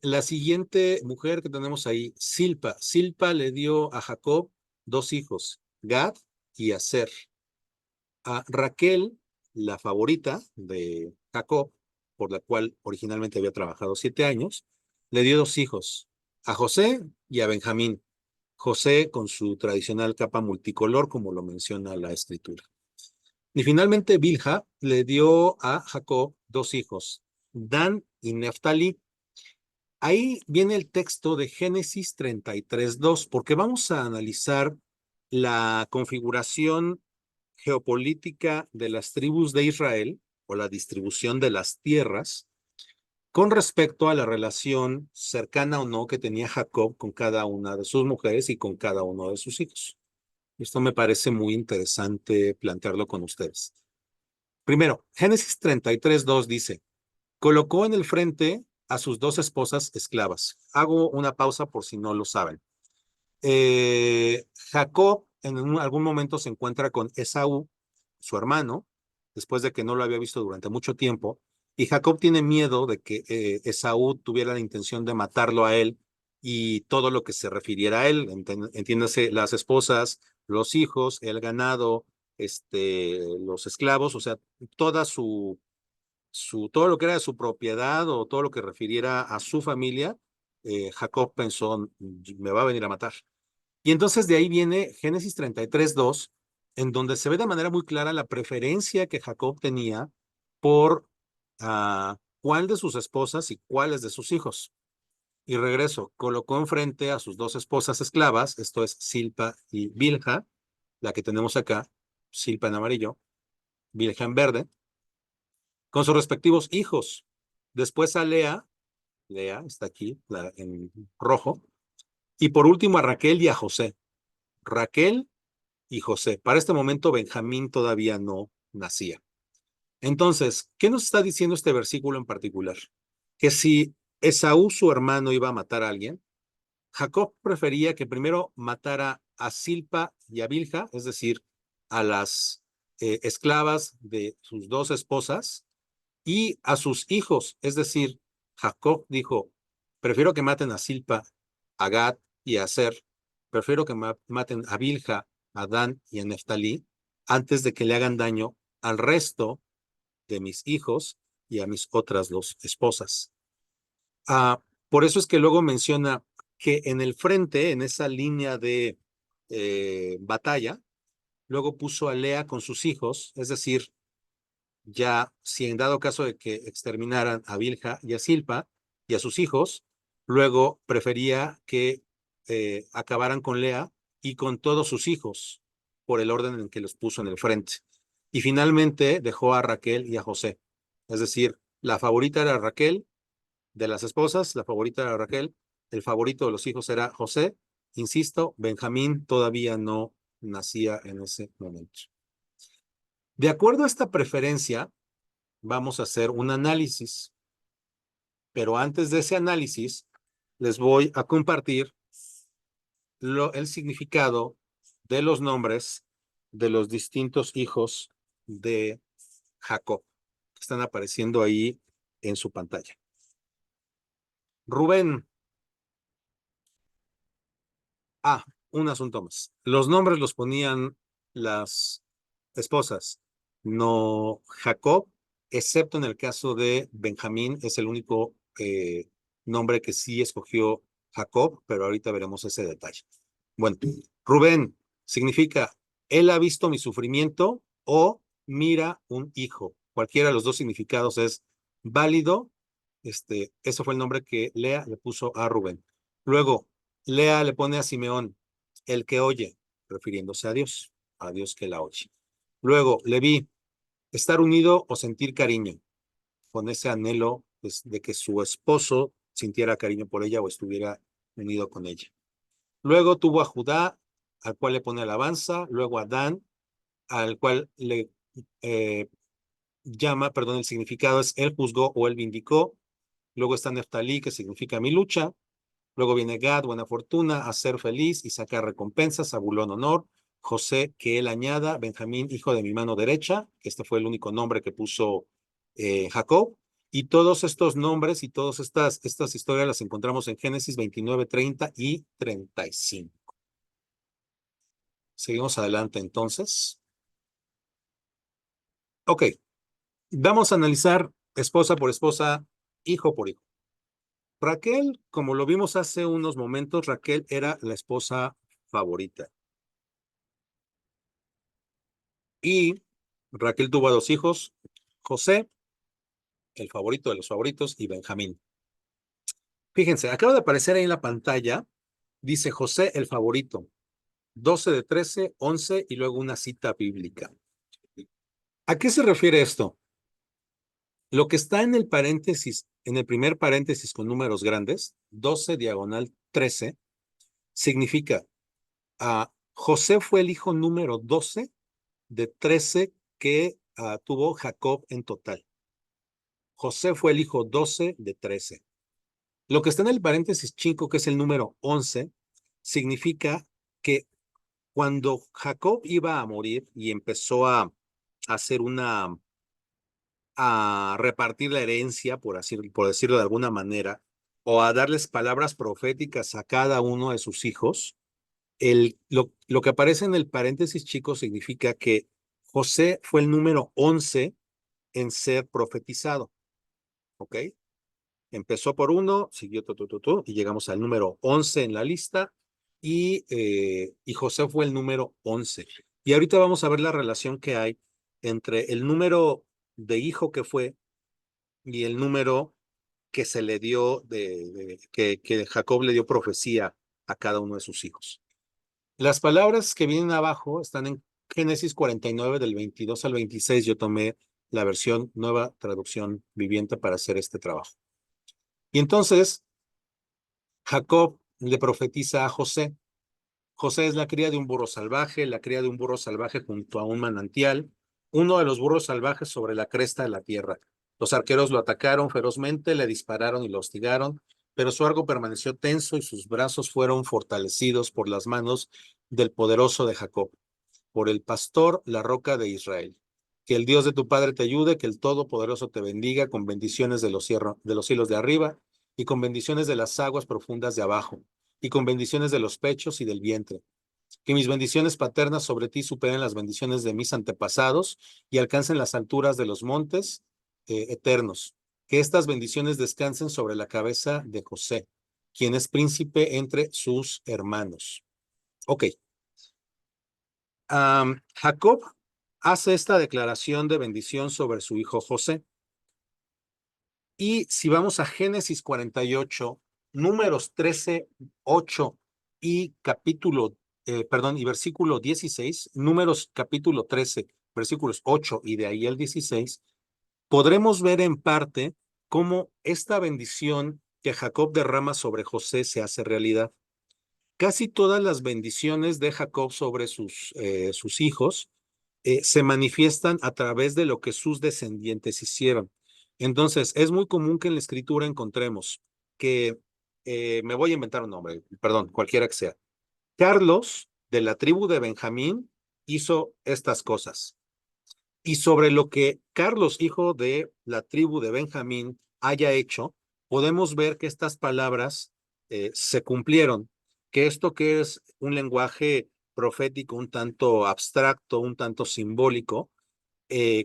la siguiente mujer que tenemos ahí, Silpa. Silpa le dio a Jacob dos hijos, Gad y Aser. A Raquel, la favorita de Jacob, por la cual originalmente había trabajado 7 años, le dio dos hijos, a José y a Benjamín. José con su tradicional capa multicolor, como lo menciona la escritura. Y finalmente Bilha le dio a Jacob dos hijos, Dan y Neftalí. Ahí viene el texto de Génesis 33:2, porque vamos a analizar la configuración geopolítica de las tribus de Israel o la distribución de las tierras con respecto a la relación cercana o no que tenía Jacob con cada una de sus mujeres y con cada uno de sus hijos. Esto me parece muy interesante plantearlo con ustedes. Primero, Génesis 33:2 dice, colocó en el frente a sus dos esposas esclavas. Hago una pausa por si no lo saben. Jacob en algún momento se encuentra con Esaú, su hermano, después de que no lo había visto durante mucho tiempo, y Jacob tiene miedo de que Esaú tuviera la intención de matarlo a él y todo lo que se refiriera a él, entiéndase, las esposas, los hijos, el ganado, los esclavos, o sea, toda todo lo que era su propiedad o todo lo que refiriera a su familia, Jacob pensó, me va a venir a matar. Y entonces de ahí viene Génesis 33:2, en donde se ve de manera muy clara la preferencia que Jacob tenía por cuál de sus esposas y cuáles de sus hijos. Y regreso, colocó enfrente a sus dos esposas esclavas, esto es Silpa y Bilha, la que tenemos acá, Silpa en amarillo, Bilha en verde, con sus respectivos hijos. Después a Lea está aquí en rojo, y por último a Raquel y a José. Raquel y José. Para este momento Benjamín todavía no nacía. Entonces, ¿qué nos está diciendo este versículo en particular? Que si Esaú, su hermano, iba a matar a alguien, Jacob prefería que primero matara a Silpa y a Bilha, es decir, a las esclavas de sus dos esposas, y a sus hijos, es decir, Jacob dijo, prefiero que maten a Silpa, a Gad y a Aser, prefiero que maten a Bilha, a Dan y a Neftalí, antes de que le hagan daño al resto de mis hijos y a mis otras dos esposas. Por eso es que luego menciona que en el frente, en esa línea de batalla, luego puso a Lea con sus hijos, es decir, ya si en dado caso de que exterminaran a Bilha y a Silpa y a sus hijos, luego prefería que acabaran con Lea y con todos sus hijos por el orden en que los puso en el frente. Y finalmente dejó a Raquel y a José. Es decir, la favorita era Raquel, de las esposas, la favorita era Raquel, el favorito de los hijos era José. Insisto, Benjamín todavía no nacía en ese momento. De acuerdo a esta preferencia, vamos a hacer un análisis, pero antes de ese análisis, les voy a compartir el significado de los nombres de los distintos hijos de Jacob, que están apareciendo ahí en su pantalla. Rubén, un asunto más. Los nombres los ponían las esposas, no Jacob excepto en el caso de Benjamín, es el único nombre que sí escogió Jacob, pero ahorita veremos ese detalle. Bueno, Rubén significa, él ha visto mi sufrimiento o mira un hijo. Cualquiera de los dos significados es válido. Ese fue el nombre que Lea le puso a Rubén. Luego, Lea le pone a Simeón, el que oye, refiriéndose a Dios que la oye. Luego, Leví, estar unido o sentir cariño, con ese anhelo pues, de que su esposo sintiera cariño por ella o estuviera unido con ella. Luego tuvo a Judá, al cual le pone alabanza, luego a Dan, al cual le llama, perdón, el significado es él juzgó o él vindicó. Luego está Neftalí, que significa mi lucha. Luego viene Gad, buena fortuna, hacer feliz y sacar recompensas, Zabulón, honor, José, que él añada, Benjamín, hijo de mi mano derecha, que este fue el único nombre que puso Jacob. Y todos estos nombres y todas estas historias las encontramos en Génesis 29, 30 y 35. Seguimos adelante entonces. Ok, vamos a analizar esposa por esposa, hijo por hijo. Raquel, como lo vimos hace unos momentos, Raquel era la esposa favorita. Y Raquel tuvo a dos hijos, José, el favorito de los favoritos, y Benjamín. Fíjense, acaba de aparecer ahí en la pantalla, dice José, el favorito, 12 de 13, 11 y luego una cita bíblica. ¿A qué se refiere esto? Lo que está en el paréntesis, en el primer paréntesis con números grandes, 12 diagonal 13, significa José fue el hijo número 12 de 13 que tuvo Jacob en total. José fue el hijo 12 de 13. Lo que está en el paréntesis chico, que es el número 11, significa que cuando Jacob iba a morir y empezó a hacer a repartir la herencia, por decirlo de alguna manera, o a darles palabras proféticas a cada uno de sus hijos, lo que aparece en el paréntesis chico significa que José fue el número 11 en ser profetizado, ¿ok? Empezó por uno, siguió y llegamos al número 11 en la lista y José fue el número 11. Y ahorita vamos a ver la relación que hay entre el número de hijo que fue y el número que se le dio, que Jacob le dio profecía a cada uno de sus hijos. Las palabras que vienen abajo están en Génesis 49 del 22 al 26. Yo tomé la versión nueva traducción viviente para hacer este trabajo. Y entonces Jacob le profetiza a José. José es la cría de un burro salvaje, la cría de un burro salvaje junto a un manantial, uno de los burros salvajes sobre la cresta de la tierra. Los arqueros lo atacaron ferozmente, le dispararon y lo hostigaron, pero su arco permaneció tenso y sus brazos fueron fortalecidos por las manos del poderoso de Jacob, por el pastor, la roca de Israel. Que el Dios de tu padre te ayude, que el Todopoderoso te bendiga con bendiciones de los cielos de arriba y con bendiciones de las aguas profundas de abajo y con bendiciones de los pechos y del vientre. Que mis bendiciones paternas sobre ti superen las bendiciones de mis antepasados y alcancen las alturas de los montes eternos. Que estas bendiciones descansen sobre la cabeza de José, quien es príncipe entre sus hermanos. Ok. Jacob hace esta declaración de bendición sobre su hijo José. Y si vamos a Génesis 48, números 13, 8 y y versículo 16, números capítulo 13, versículos 8 y de ahí el 16, podremos ver en parte cómo esta bendición que Jacob derrama sobre José se hace realidad. Casi todas las bendiciones de Jacob sobre sus hijos se manifiestan a través de lo que sus descendientes hicieron. Entonces, es muy común que en la escritura encontremos que, me voy a inventar un nombre, perdón, cualquiera que sea. Carlos, de la tribu de Benjamín, hizo estas cosas. Y sobre lo que Carlos, hijo de la tribu de Benjamín, haya hecho, podemos ver que estas palabras se cumplieron, que esto que es un lenguaje profético un tanto abstracto, un tanto simbólico,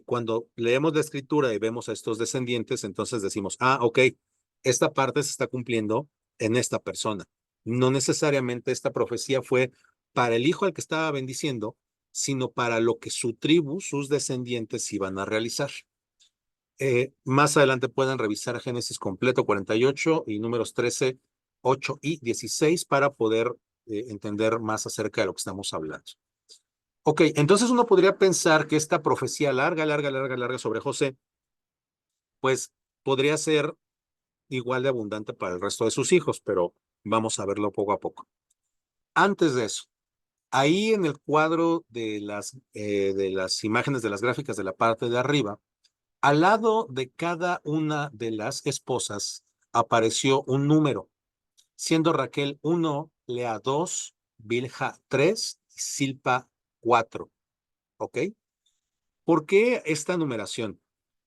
cuando leemos la escritura y vemos a estos descendientes, entonces decimos, ah, ok, esta parte se está cumpliendo en esta persona. No necesariamente esta profecía fue para el hijo al que estaba bendiciendo, sino para lo que su tribu, sus descendientes iban a realizar. Más adelante pueden revisar Génesis completo 48 y números 13, 8 y 16 para poder entender más acerca de lo que estamos hablando. Ok, entonces uno podría pensar que esta profecía larga, larga, larga, larga sobre José, pues podría ser igual de abundante para el resto de sus hijos, pero vamos a verlo poco a poco. Antes de eso, ahí en el cuadro de las imágenes de las gráficas de la parte de arriba, al lado de cada una de las esposas apareció un número, siendo Raquel 1, Lea 2, Bilha 3 y Silpa 4. ¿Ok? ¿Por qué esta numeración?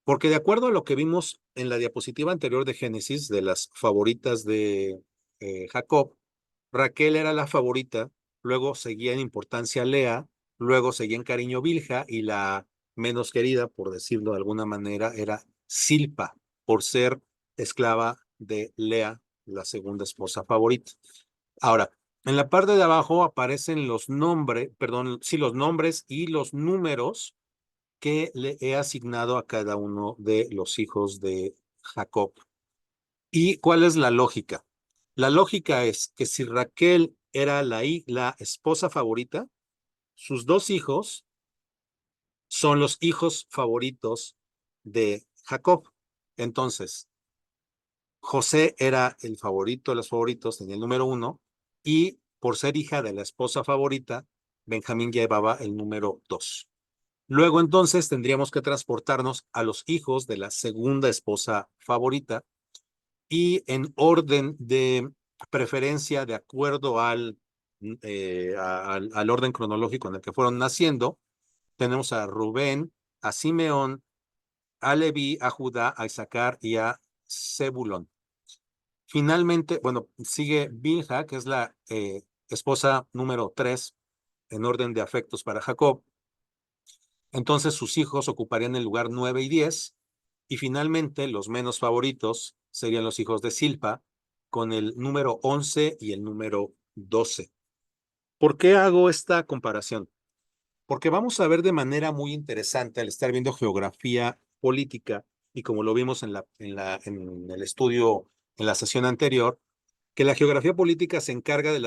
Porque de acuerdo a lo que vimos en la diapositiva anterior de Génesis, de las favoritas de Jacob, Raquel era la favorita, luego seguía en importancia Lea, luego seguía en cariño Bilha y la menos querida, por decirlo de alguna manera, era Silpa, por ser esclava de Lea, la segunda esposa favorita. Ahora, en la parte de abajo aparecen los nombres, perdón, sí, los nombres y los números que le he asignado a cada uno de los hijos de Jacob. ¿Y cuál es la lógica? La lógica es que si Raquel era la esposa favorita, sus dos hijos son los hijos favoritos de Jacob. Entonces, José era el favorito de los favoritos, tenía el número 1, y por ser hija de la esposa favorita, Benjamín llevaba el número 2. Luego entonces tendríamos que transportarnos a los hijos de la segunda esposa favorita y en orden de preferencia, de acuerdo al orden cronológico en el que fueron naciendo, tenemos a Rubén, a Simeón, a Leví, a Judá, a Isaacar y a Zebulón. Finalmente, bueno, sigue Bilha, que es la esposa número 3 en orden de afectos para Jacob. Entonces sus hijos ocuparían el lugar 9 y 10, y finalmente los menos favoritos serían los hijos de Silpa, con el número 11 y el número 12. ¿Por qué hago esta comparación? Porque vamos a ver de manera muy interesante al estar viendo geografía política, y como lo vimos en el estudio, en la sesión anterior, que la geografía política se encarga de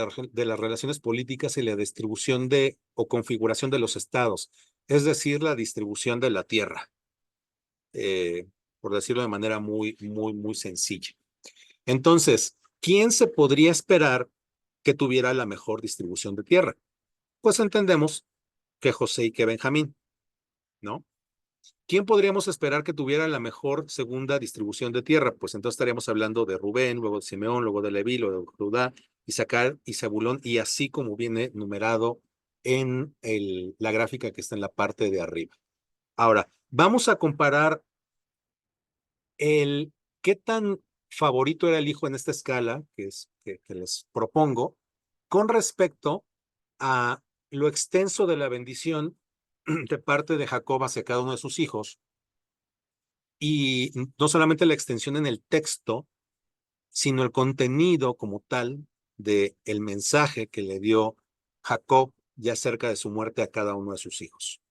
las relaciones políticas y la distribución de o configuración de los estados, es decir, la distribución de la tierra, eh, por decirlo de manera muy, muy, muy sencilla. Entonces, ¿quién se podría esperar que tuviera la mejor distribución de tierra? Pues entendemos que José y que Benjamín, ¿no? ¿Quién podríamos esperar que tuviera la mejor segunda distribución de tierra? Pues entonces estaríamos hablando de Rubén, luego de Simeón, luego de Leví, luego de Judá, Isaacar y Zabulón, y así como viene numerado en la gráfica que está en la parte de arriba. Ahora, vamos a comparar qué tan favorito era el hijo en esta escala que les propongo con respecto a lo extenso de la bendición de parte de Jacob hacia cada uno de sus hijos, y no solamente la extensión en el texto, sino el contenido como tal de el mensaje que le dio Jacob ya cerca de su muerte a cada uno de sus hijos.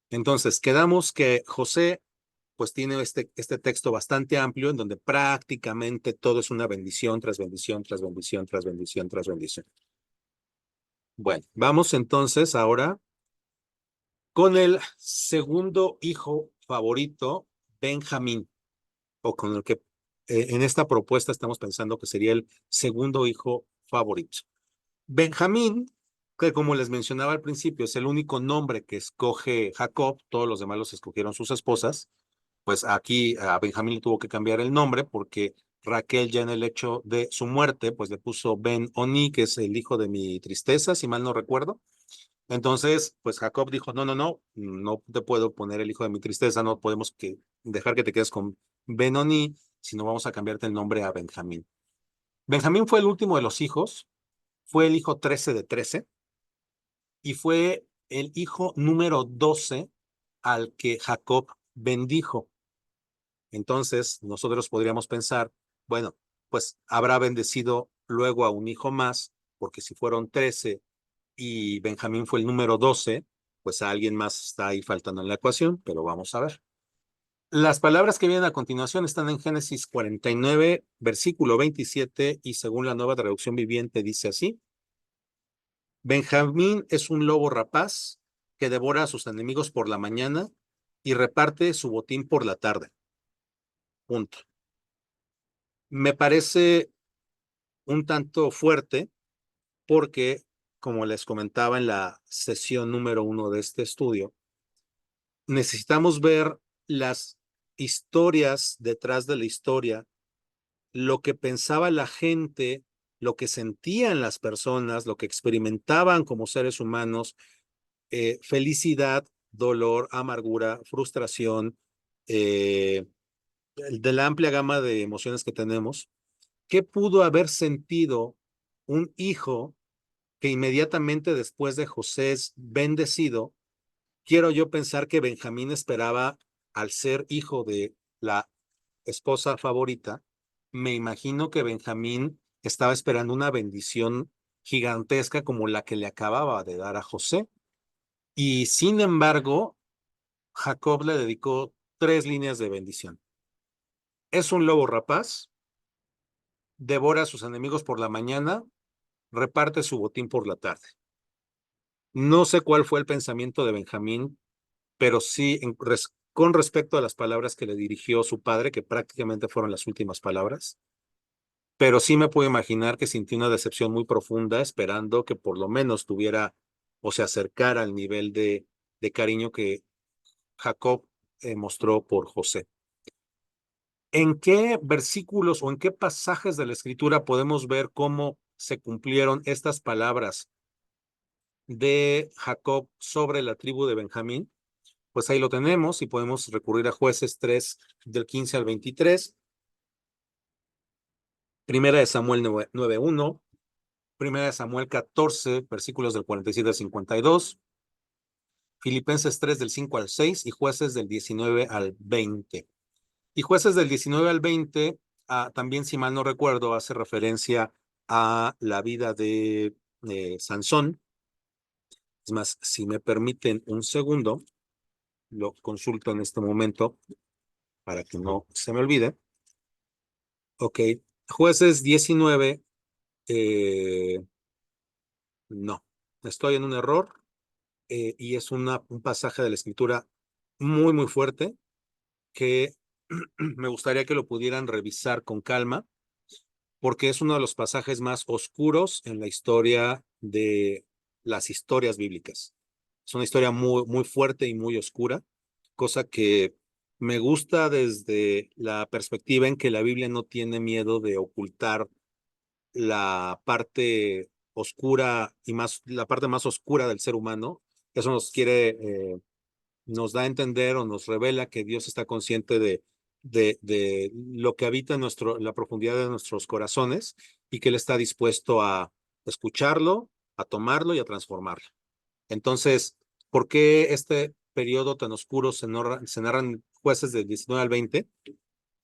Entonces, quedamos que José pues tiene este texto bastante amplio en donde prácticamente todo es una bendición tras bendición, tras bendición, tras bendición, tras bendición. Bueno, vamos entonces ahora con el segundo hijo favorito, Benjamín, o con el que en esta propuesta estamos pensando que sería el segundo hijo favorito. Benjamín, que como les mencionaba al principio, es el único nombre que escoge Jacob, todos los demás los escogieron sus esposas, pues aquí a Benjamín le tuvo que cambiar el nombre porque Raquel ya en el hecho de su muerte, pues le puso Ben-Oni, que es el hijo de mi tristeza, si mal no recuerdo. Entonces, pues Jacob dijo, no, no, no, no te puedo poner el hijo de mi tristeza, no podemos dejar que te quedes con Ben-Oni, sino vamos a cambiarte el nombre a Benjamín. Benjamín fue el último de los hijos, fue el hijo 13 de 13 y fue el hijo número 12 al que Jacob bendijo. Entonces, nosotros podríamos pensar, bueno, pues habrá bendecido luego a un hijo más, porque si fueron 13 y Benjamín fue el número 12, pues a alguien más está ahí faltando en la ecuación, pero vamos a ver. Las palabras que vienen a continuación están en Génesis 49, versículo 27, y según la Nueva Traducción Viviente dice así: Benjamín es un lobo rapaz que devora a sus enemigos por la mañana y reparte su botín por la tarde. Punto. Me parece un tanto fuerte porque, como les comentaba en la sesión número 1 de este estudio, necesitamos ver las historias detrás de la historia, lo que pensaba la gente, lo que sentían las personas, lo que experimentaban como seres humanos, felicidad, dolor, amargura, frustración, de la amplia gama de emociones que tenemos. ¿Qué pudo haber sentido un hijo que inmediatamente después de José es bendecido? Quiero yo pensar que Benjamín esperaba, al ser hijo de la esposa favorita, me imagino que Benjamín estaba esperando una bendición gigantesca como la que le acababa de dar a José. Y sin embargo, Jacob le dedicó 3 líneas de bendición. Es un lobo rapaz, devora a sus enemigos por la mañana, reparte su botín por la tarde. No sé cuál fue el pensamiento de Benjamín, pero sí con respecto a las palabras que le dirigió su padre, que prácticamente fueron las últimas palabras, pero sí me puedo imaginar que sintió una decepción muy profunda, esperando que por lo menos tuviera o se acercara al nivel de cariño que Jacob mostró por José. ¿En qué versículos o en qué pasajes de la Escritura podemos ver cómo se cumplieron estas palabras de Jacob sobre la tribu de Benjamín? Pues ahí lo tenemos y podemos recurrir a Jueces 3 del 15 al 23, Primera de Samuel 9:1, Primera de Samuel 14, versículos del 47 al 52, Filipenses 3 del 5 al 6 y Jueces del 19 al 20. Y Jueces del 19 al 20, también si mal no recuerdo, hace referencia a la vida de Sansón. Es más, si me permiten un segundo, lo consulto en este momento para que no se me olvide. Ok, Jueces 19, no, estoy en un error, y es un pasaje de la Escritura muy, muy fuerte que me gustaría que lo pudieran revisar con calma, porque es uno de los pasajes más oscuros en la historia de las historias bíblicas. Es una historia muy, muy fuerte y muy oscura, cosa que me gusta desde la perspectiva en que la Biblia no tiene miedo de ocultar la parte oscura y más, la parte más oscura del ser humano. Eso nos da a entender o nos revela que Dios está consciente de lo que habita en la profundidad de nuestros corazones y que Él está dispuesto a escucharlo, a tomarlo y a transformarlo. Entonces, ¿por qué este periodo tan oscuro se narran Jueces del 19 al 20?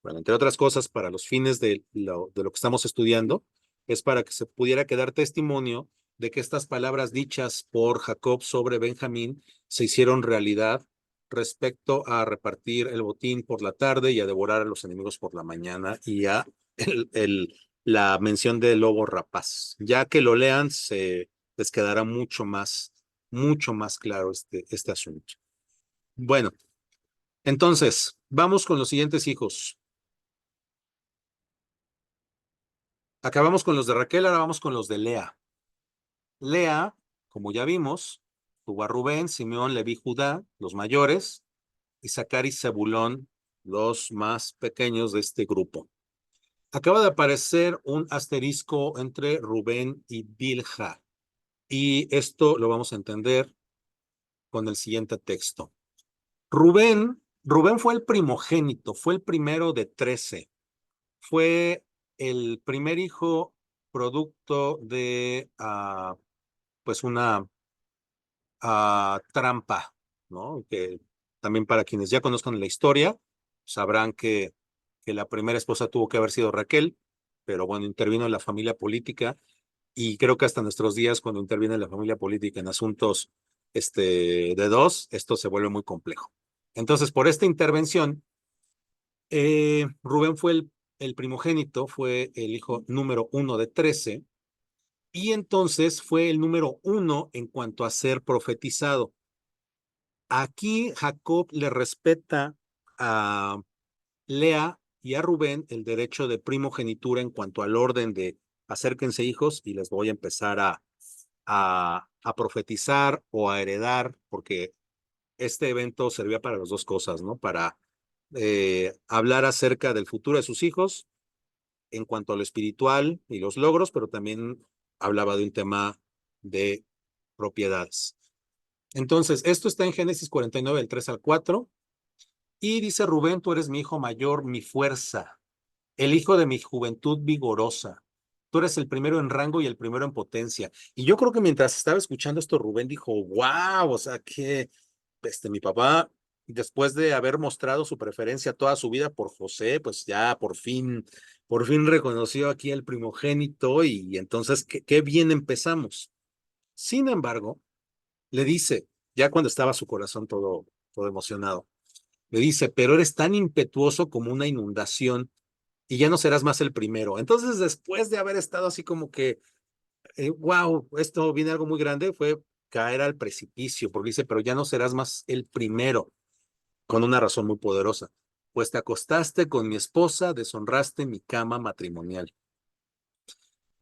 Bueno, entre otras cosas, para los fines de lo que estamos estudiando, es para que se pudiera quedar testimonio de que estas palabras dichas por Jacob sobre Benjamín se hicieron realidad respecto a repartir el botín por la tarde y a devorar a los enemigos por la mañana, y a la mención del lobo rapaz. Ya que lo lean, se les quedará mucho más claro este asunto. Bueno, entonces, vamos con los siguientes hijos. Acabamos con los de Raquel, ahora vamos con los de Lea. Lea, como ya vimos, tuvo a Rubén, Simeón, Leví, Judá, los mayores, Isaacar y Zebulón, los más pequeños de este grupo. Acaba de aparecer un asterisco entre Rubén y Bilha, y esto lo vamos a entender con el siguiente texto. Rubén fue el primogénito, fue el primero de 13. Fue el primer hijo producto de pues una trampa, ¿no? Que también para quienes ya conozcan la historia, sabrán que la primera esposa tuvo que haber sido Raquel, pero bueno, intervino en la familia política y creo que hasta nuestros días, cuando interviene la familia política en asuntos de dos, esto se vuelve muy complejo. Entonces, por esta intervención, Rubén fue el primogénito, fue el hijo número 1 de 13, y entonces fue el número 1 en cuanto a ser profetizado. Aquí Jacob le respeta a Lea y a Rubén el derecho de primogenitura en cuanto al orden de acérquense hijos y les voy a empezar a profetizar o a heredar, porque este evento servía para las dos cosas, ¿no? Para hablar acerca del futuro de sus hijos en cuanto a lo espiritual y los logros, pero también hablaba de un tema de propiedades. Entonces, esto está en Génesis 49, del 3 al 4, y dice Rubén, tú eres mi hijo mayor, mi fuerza, el hijo de mi juventud vigorosa. Tú eres el primero en rango y el primero en potencia. Y yo creo que mientras estaba escuchando esto, Rubén dijo, wow, o sea que mi papá, después de haber mostrado su preferencia toda su vida por José, pues ya por fin reconoció aquí el primogénito y entonces qué bien empezamos. Sin embargo, le dice, ya cuando estaba su corazón todo emocionado, le dice, pero eres tan impetuoso como una inundación y ya no serás más el primero. Entonces, después de haber estado así como que, wow, esto viene algo muy grande, fue caer al precipicio, porque dice, pero ya no serás más el primero, con una razón muy poderosa. Pues te acostaste con mi esposa, deshonraste mi cama matrimonial.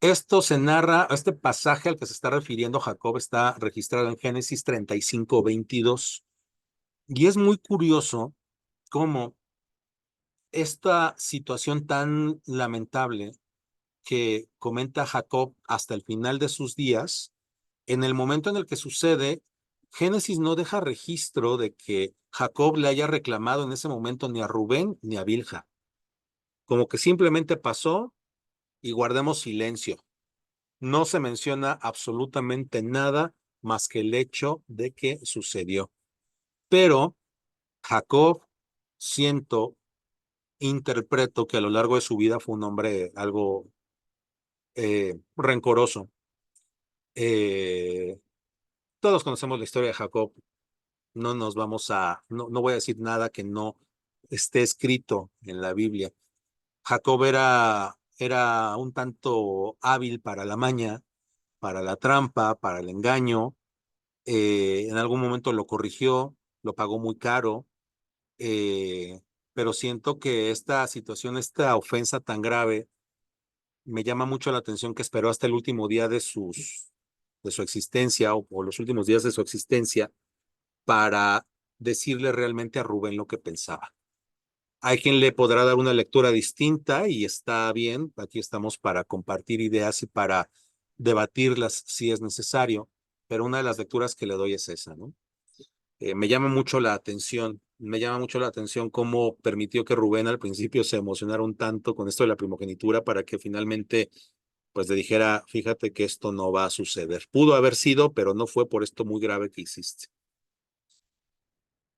Esto se narra, este pasaje al que se está refiriendo Jacob está registrado en Génesis 35:22. Y es muy curioso cómo esta situación tan lamentable que comenta Jacob hasta el final de sus días, en el momento en el que sucede, Génesis no deja registro de que Jacob le haya reclamado en ese momento ni a Rubén ni a Bilha. Como que simplemente pasó y guardemos silencio. No se menciona absolutamente nada más que el hecho de que sucedió. Pero Jacob, siento, interpreto que a lo largo de su vida fue un hombre algo rencoroso. Eh, todos conocemos la historia de Jacob. No voy a decir nada que no esté escrito en la Biblia. Jacob era un tanto hábil para la maña, para la trampa, para el engaño. En algún momento lo corrigió, lo pagó muy caro, eh, pero siento que esta situación, esta ofensa tan grave, me llama mucho la atención que esperó hasta el último día de su existencia o los últimos días de su existencia para decirle realmente a Rubén lo que pensaba. Hay quien le podrá dar una lectura distinta y está bien, aquí estamos para compartir ideas y para debatirlas si es necesario, pero una de las lecturas que le doy es esa, ¿no? Me llama mucho la atención cómo permitió que Rubén al principio se emocionara un tanto con esto de la primogenitura para que finalmente pues le dijera, fíjate que esto no va a suceder. Pudo haber sido, pero no fue por esto muy grave que hiciste.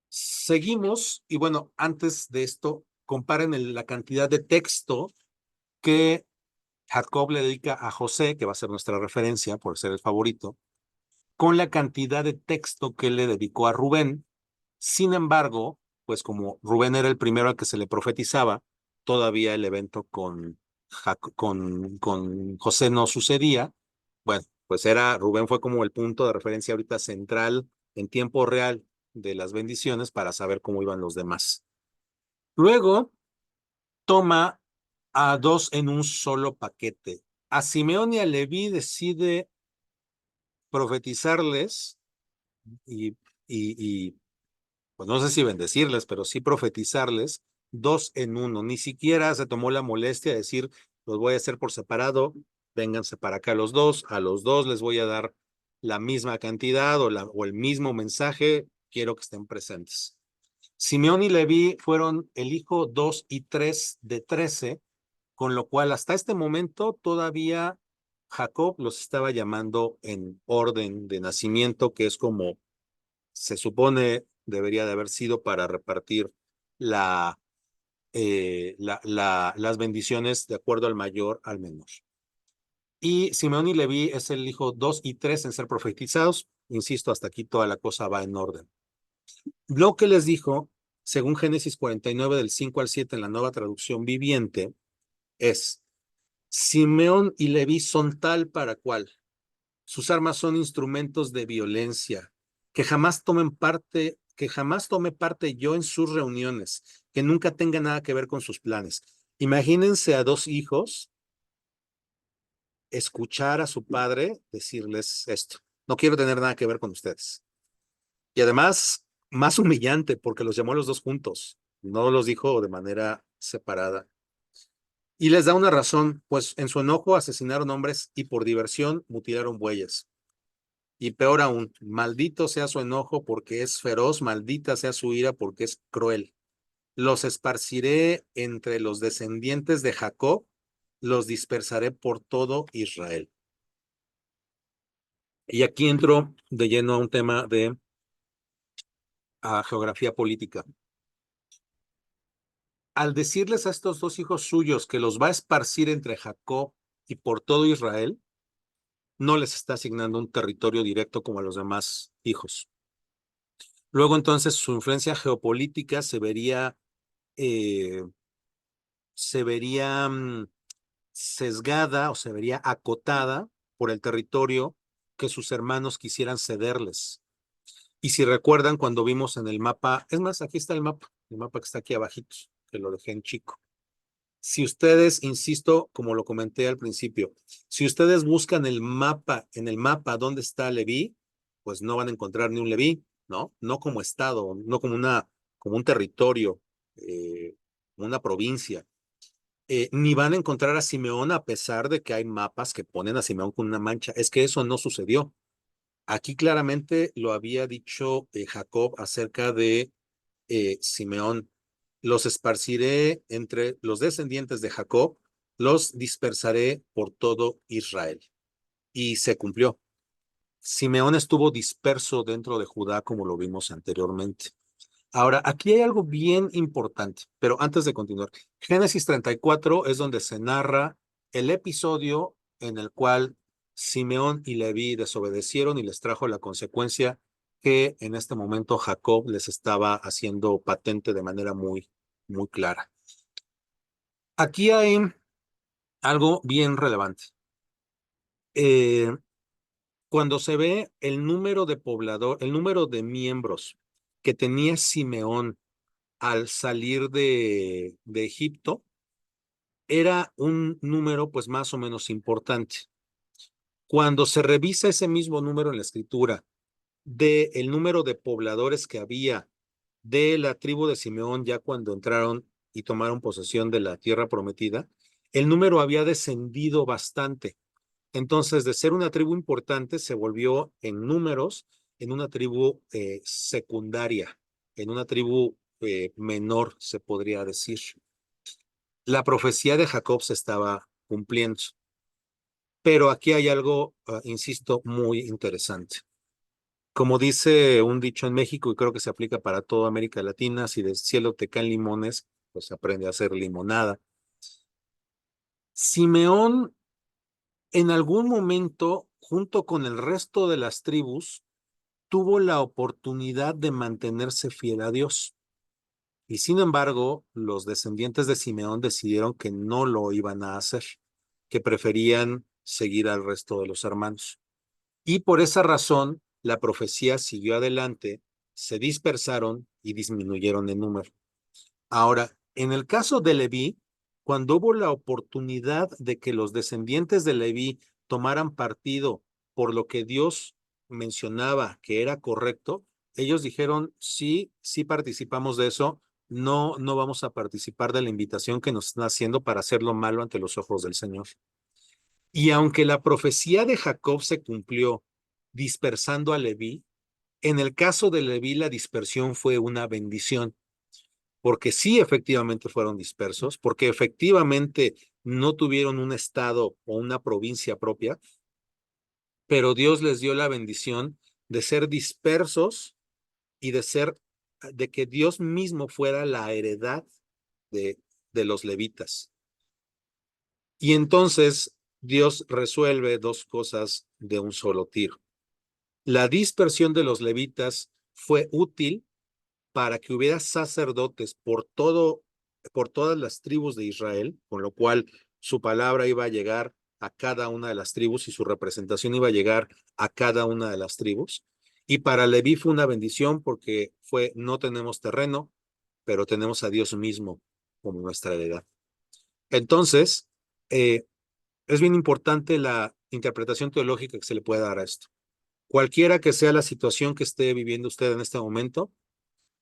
Seguimos, y bueno, antes de esto, comparen la cantidad de texto que Jacob le dedica a José, que va a ser nuestra referencia por ser el favorito, con la cantidad de texto que le dedicó a Rubén. Sin embargo, pues como Rubén era el primero al que se le profetizaba, todavía el evento con José no sucedía. Bueno, pues Rubén fue como el punto de referencia ahorita central en tiempo real de las bendiciones para saber cómo iban los demás. Luego toma a dos en un solo paquete. A Simeón y a Leví decide profetizarles y, y pues no sé si bendecirles, pero sí profetizarles dos en uno. Ni siquiera se tomó la molestia de decir, los voy a hacer por separado, vénganse para acá a los dos les voy a dar la misma cantidad o el mismo mensaje, quiero que estén presentes. Simeón y Leví fueron el hijo 2 y 3 de 13, con lo cual hasta este momento todavía Jacob los estaba llamando en orden de nacimiento, que es como se supone debería de haber sido para repartir las bendiciones de acuerdo al mayor al menor. Y Simeón y Leví es el hijo 2 y 3 en ser profetizados. Insisto, hasta aquí toda la cosa va en orden. Lo que les dijo, según Génesis 49 del 5 al 7 en la Nueva Traducción Viviente, es: Simeón y Leví son tal para cual. Sus armas son instrumentos de violencia. Que jamás tome parte yo en sus reuniones, que nunca tenga nada que ver con sus planes. Imagínense a dos hijos escuchar a su padre decirles esto: no quiero tener nada que ver con ustedes. Y además, más humillante, porque los llamó a los dos juntos, no los dijo de manera separada. Y les da una razón, pues en su enojo asesinaron hombres y por diversión mutilaron bueyes. Y peor aún, maldito sea su enojo porque es feroz, maldita sea su ira porque es cruel. Los esparciré entre los descendientes de Jacob, los dispersaré por todo Israel. Y aquí entro de lleno a un tema de geografía política. Al decirles a estos dos hijos suyos que los va a esparcir entre Jacob y por todo Israel, no les está asignando un territorio directo como a los demás hijos. Luego entonces su influencia geopolítica eh, se vería sesgada o se vería acotada por el territorio que sus hermanos quisieran cederles. Y si recuerdan cuando vimos en el mapa, es más, aquí está el mapa que está aquí abajito, que lo dejé en chico. Si ustedes, insisto, como lo comenté al principio, si ustedes buscan en el mapa dónde está Leví, pues no van a encontrar ni un Leví, ¿no? No como estado, no como un territorio, una provincia. Ni van a encontrar a Simeón a pesar de que hay mapas que ponen a Simeón con una mancha. Es que eso no sucedió. Aquí claramente lo había dicho Jacob acerca de Simeón: los esparciré entre los descendientes de Jacob, los dispersaré por todo Israel. Y se cumplió. Simeón estuvo disperso dentro de Judá, como lo vimos anteriormente. Ahora, aquí hay algo bien importante, pero antes de continuar, Génesis 34 es donde se narra el episodio en el cual Simeón y Leví desobedecieron y les trajo la consecuencia que en este momento Jacob les estaba haciendo patente de manera muy, muy clara. Aquí hay algo bien relevante. Eh, Cuando se ve el número de miembros que tenía Simeón al salir de Egipto, era un número pues más o menos importante. Cuando se revisa ese mismo número en la escritura del número de pobladores que había de la tribu de Simeón ya cuando entraron y tomaron posesión de la tierra prometida, el número había descendido bastante. Entonces, de ser una tribu importante, se volvió en números en una tribu secundaria, en una tribu menor, se podría decir. La profecía de Jacob se estaba cumpliendo, pero aquí hay algo, insisto, muy interesante. Como dice un dicho en México, y creo que se aplica para toda América Latina: si del cielo te caen limones, pues aprende a hacer limonada. Simeón, en algún momento, junto con el resto de las tribus, tuvo la oportunidad de mantenerse fiel a Dios. Y sin embargo, los descendientes de Simeón decidieron que no lo iban a hacer, que preferían seguir al resto de los hermanos. Y por esa razón, la profecía siguió adelante, se dispersaron y disminuyeron en número. Ahora, en el caso de Leví, cuando hubo la oportunidad de que los descendientes de Leví tomaran partido por lo que Dios mencionaba que era correcto, ellos dijeron: sí, sí participamos de eso, no, no vamos a participar de la invitación que nos están haciendo para hacer lo malo ante los ojos del Señor. Y aunque la profecía de Jacob se cumplió dispersando a Leví, en el caso de Leví la dispersión fue una bendición, porque sí efectivamente fueron dispersos, porque efectivamente no tuvieron un estado o una provincia propia, pero Dios les dio la bendición de ser dispersos y de ser de que Dios mismo fuera la heredad de, de los levitas. Y entonces Dios resuelve dos cosas de un solo tiro. La dispersión de los levitas fue útil para que hubiera sacerdotes por todas las tribus de Israel, con lo cual su palabra iba a llegar a cada una de las tribus y su representación iba a llegar a cada una de las tribus. Y para Leví fue una bendición porque no tenemos terreno, pero tenemos a Dios mismo como nuestra heredad. Entonces, es bien importante la interpretación teológica que se le puede dar a esto. Cualquiera que sea la situación que esté viviendo usted en este momento,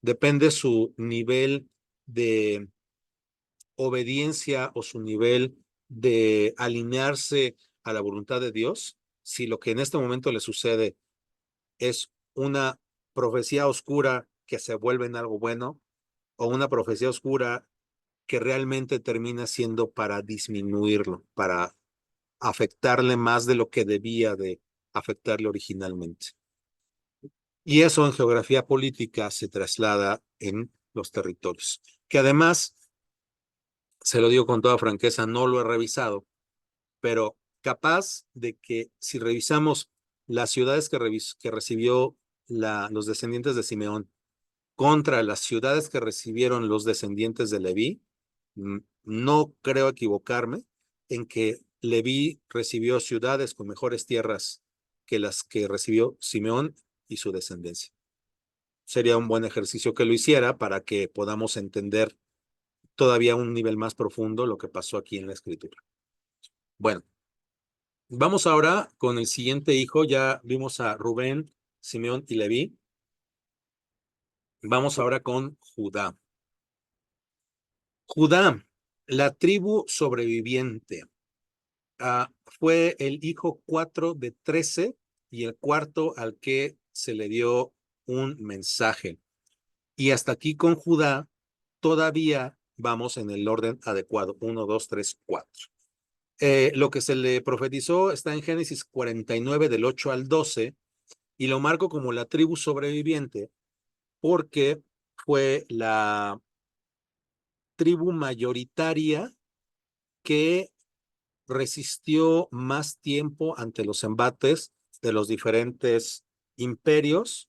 depende su nivel de obediencia o su nivel de alinearse a la voluntad de Dios. Si lo que en este momento le sucede es una profecía oscura que se vuelve en algo bueno, o una profecía oscura que realmente termina siendo para disminuirlo, para afectarle más de lo que debía de afectarle originalmente. Y eso en geografía política se traslada en los territorios, que además, se lo digo con toda franqueza, no lo he revisado, pero capaz de que si revisamos las ciudades que recibió los descendientes de Simeón contra las ciudades que recibieron los descendientes de Leví, no creo equivocarme en que Leví recibió ciudades con mejores tierras que las que recibió Simeón y su descendencia. Sería un buen ejercicio que lo hiciera para que podamos entender todavía a un nivel más profundo lo que pasó aquí en la escritura. Bueno, vamos ahora con el siguiente hijo. Ya vimos a Rubén, Simeón y Leví. Vamos ahora con Judá. Judá, la tribu sobreviviente, fue el hijo 4 de 13 y el cuarto al que se le dio un mensaje. Y hasta aquí con Judá todavía vamos en el orden adecuado, 1, 2, 3, 4. Lo que se le profetizó está en Génesis 49 del 8 al 12 y lo marco como la tribu sobreviviente porque fue la tribu mayoritaria que resistió más tiempo ante los embates de los diferentes imperios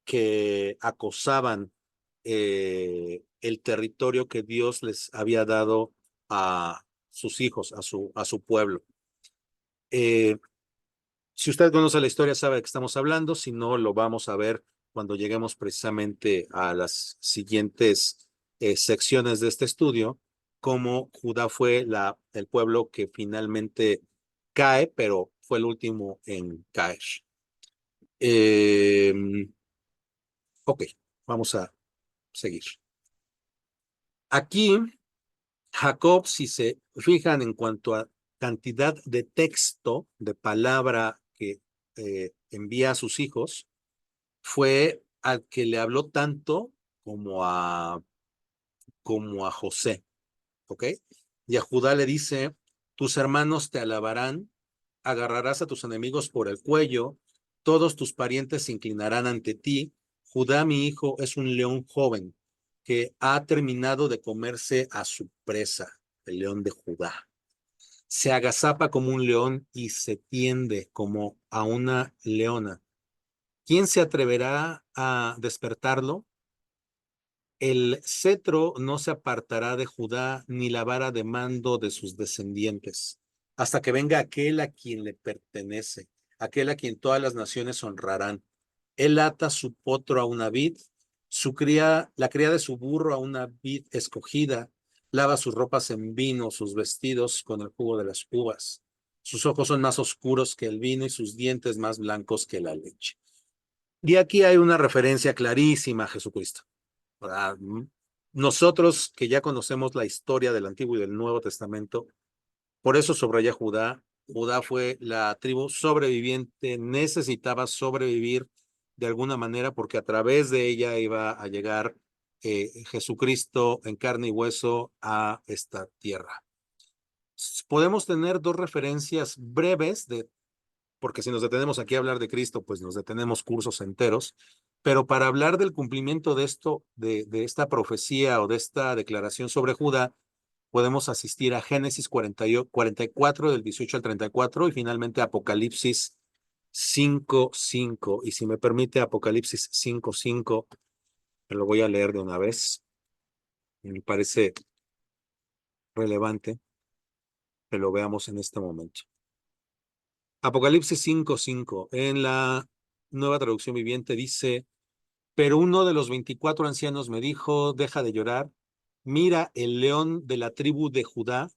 que acosaban el territorio que Dios les había dado a sus hijos, a su pueblo. Si usted conoce la historia, sabe de qué estamos hablando. Si no, lo vamos a ver cuando lleguemos precisamente a las siguientes secciones de este estudio, cómo Judá fue el pueblo que finalmente cae, pero fue el último en caer. Eh, ok, vamos a seguir. Aquí, Jacob, si se fijan en cuanto a cantidad de texto, de palabra que envía a sus hijos, fue al que le habló tanto como como a José, ¿ok? Y a Judá le dice, tus hermanos te alabarán, agarrarás a tus enemigos por el cuello, todos tus parientes se inclinarán ante ti. Judá, mi hijo, es un león joven que ha terminado de comerse a su presa, el león de Judá. Se agazapa como un león y se tiende como a una leona. ¿Quién se atreverá a despertarlo? El cetro no se apartará de Judá, ni la vara de mando de sus descendientes, hasta que venga aquel a quien le pertenece, aquel a quien todas las naciones honrarán. Él ata su potro a una vid, la cría de su burro a una vid escogida, lava sus ropas en vino, sus vestidos con el jugo de las uvas. Sus ojos son más oscuros que el vino y sus dientes más blancos que la leche. Y aquí hay una referencia clarísima a Jesucristo. ¿Verdad? Nosotros que ya conocemos la historia del Antiguo y del Nuevo Testamento, por eso subraya Judá. Judá fue la tribu sobreviviente, necesitaba sobrevivir de alguna manera porque a través de ella iba a llegar Jesucristo en carne y hueso a esta tierra. Podemos tener dos referencias breves porque si nos detenemos aquí a hablar de Cristo, pues nos detenemos cursos enteros. Pero para hablar del cumplimiento de esto, de esta profecía o de esta declaración sobre Judá, podemos asistir a Génesis 44, del 18 al 34, y finalmente Apocalipsis 5:5. Y si me permite, Apocalipsis 5:5, lo voy a leer de una vez. Me parece relevante que lo veamos en este momento. Apocalipsis 5:5, en la Nueva Traducción Viviente dice: pero uno de los 24 ancianos me dijo, deja de llorar, mira el león de la tribu de Judá.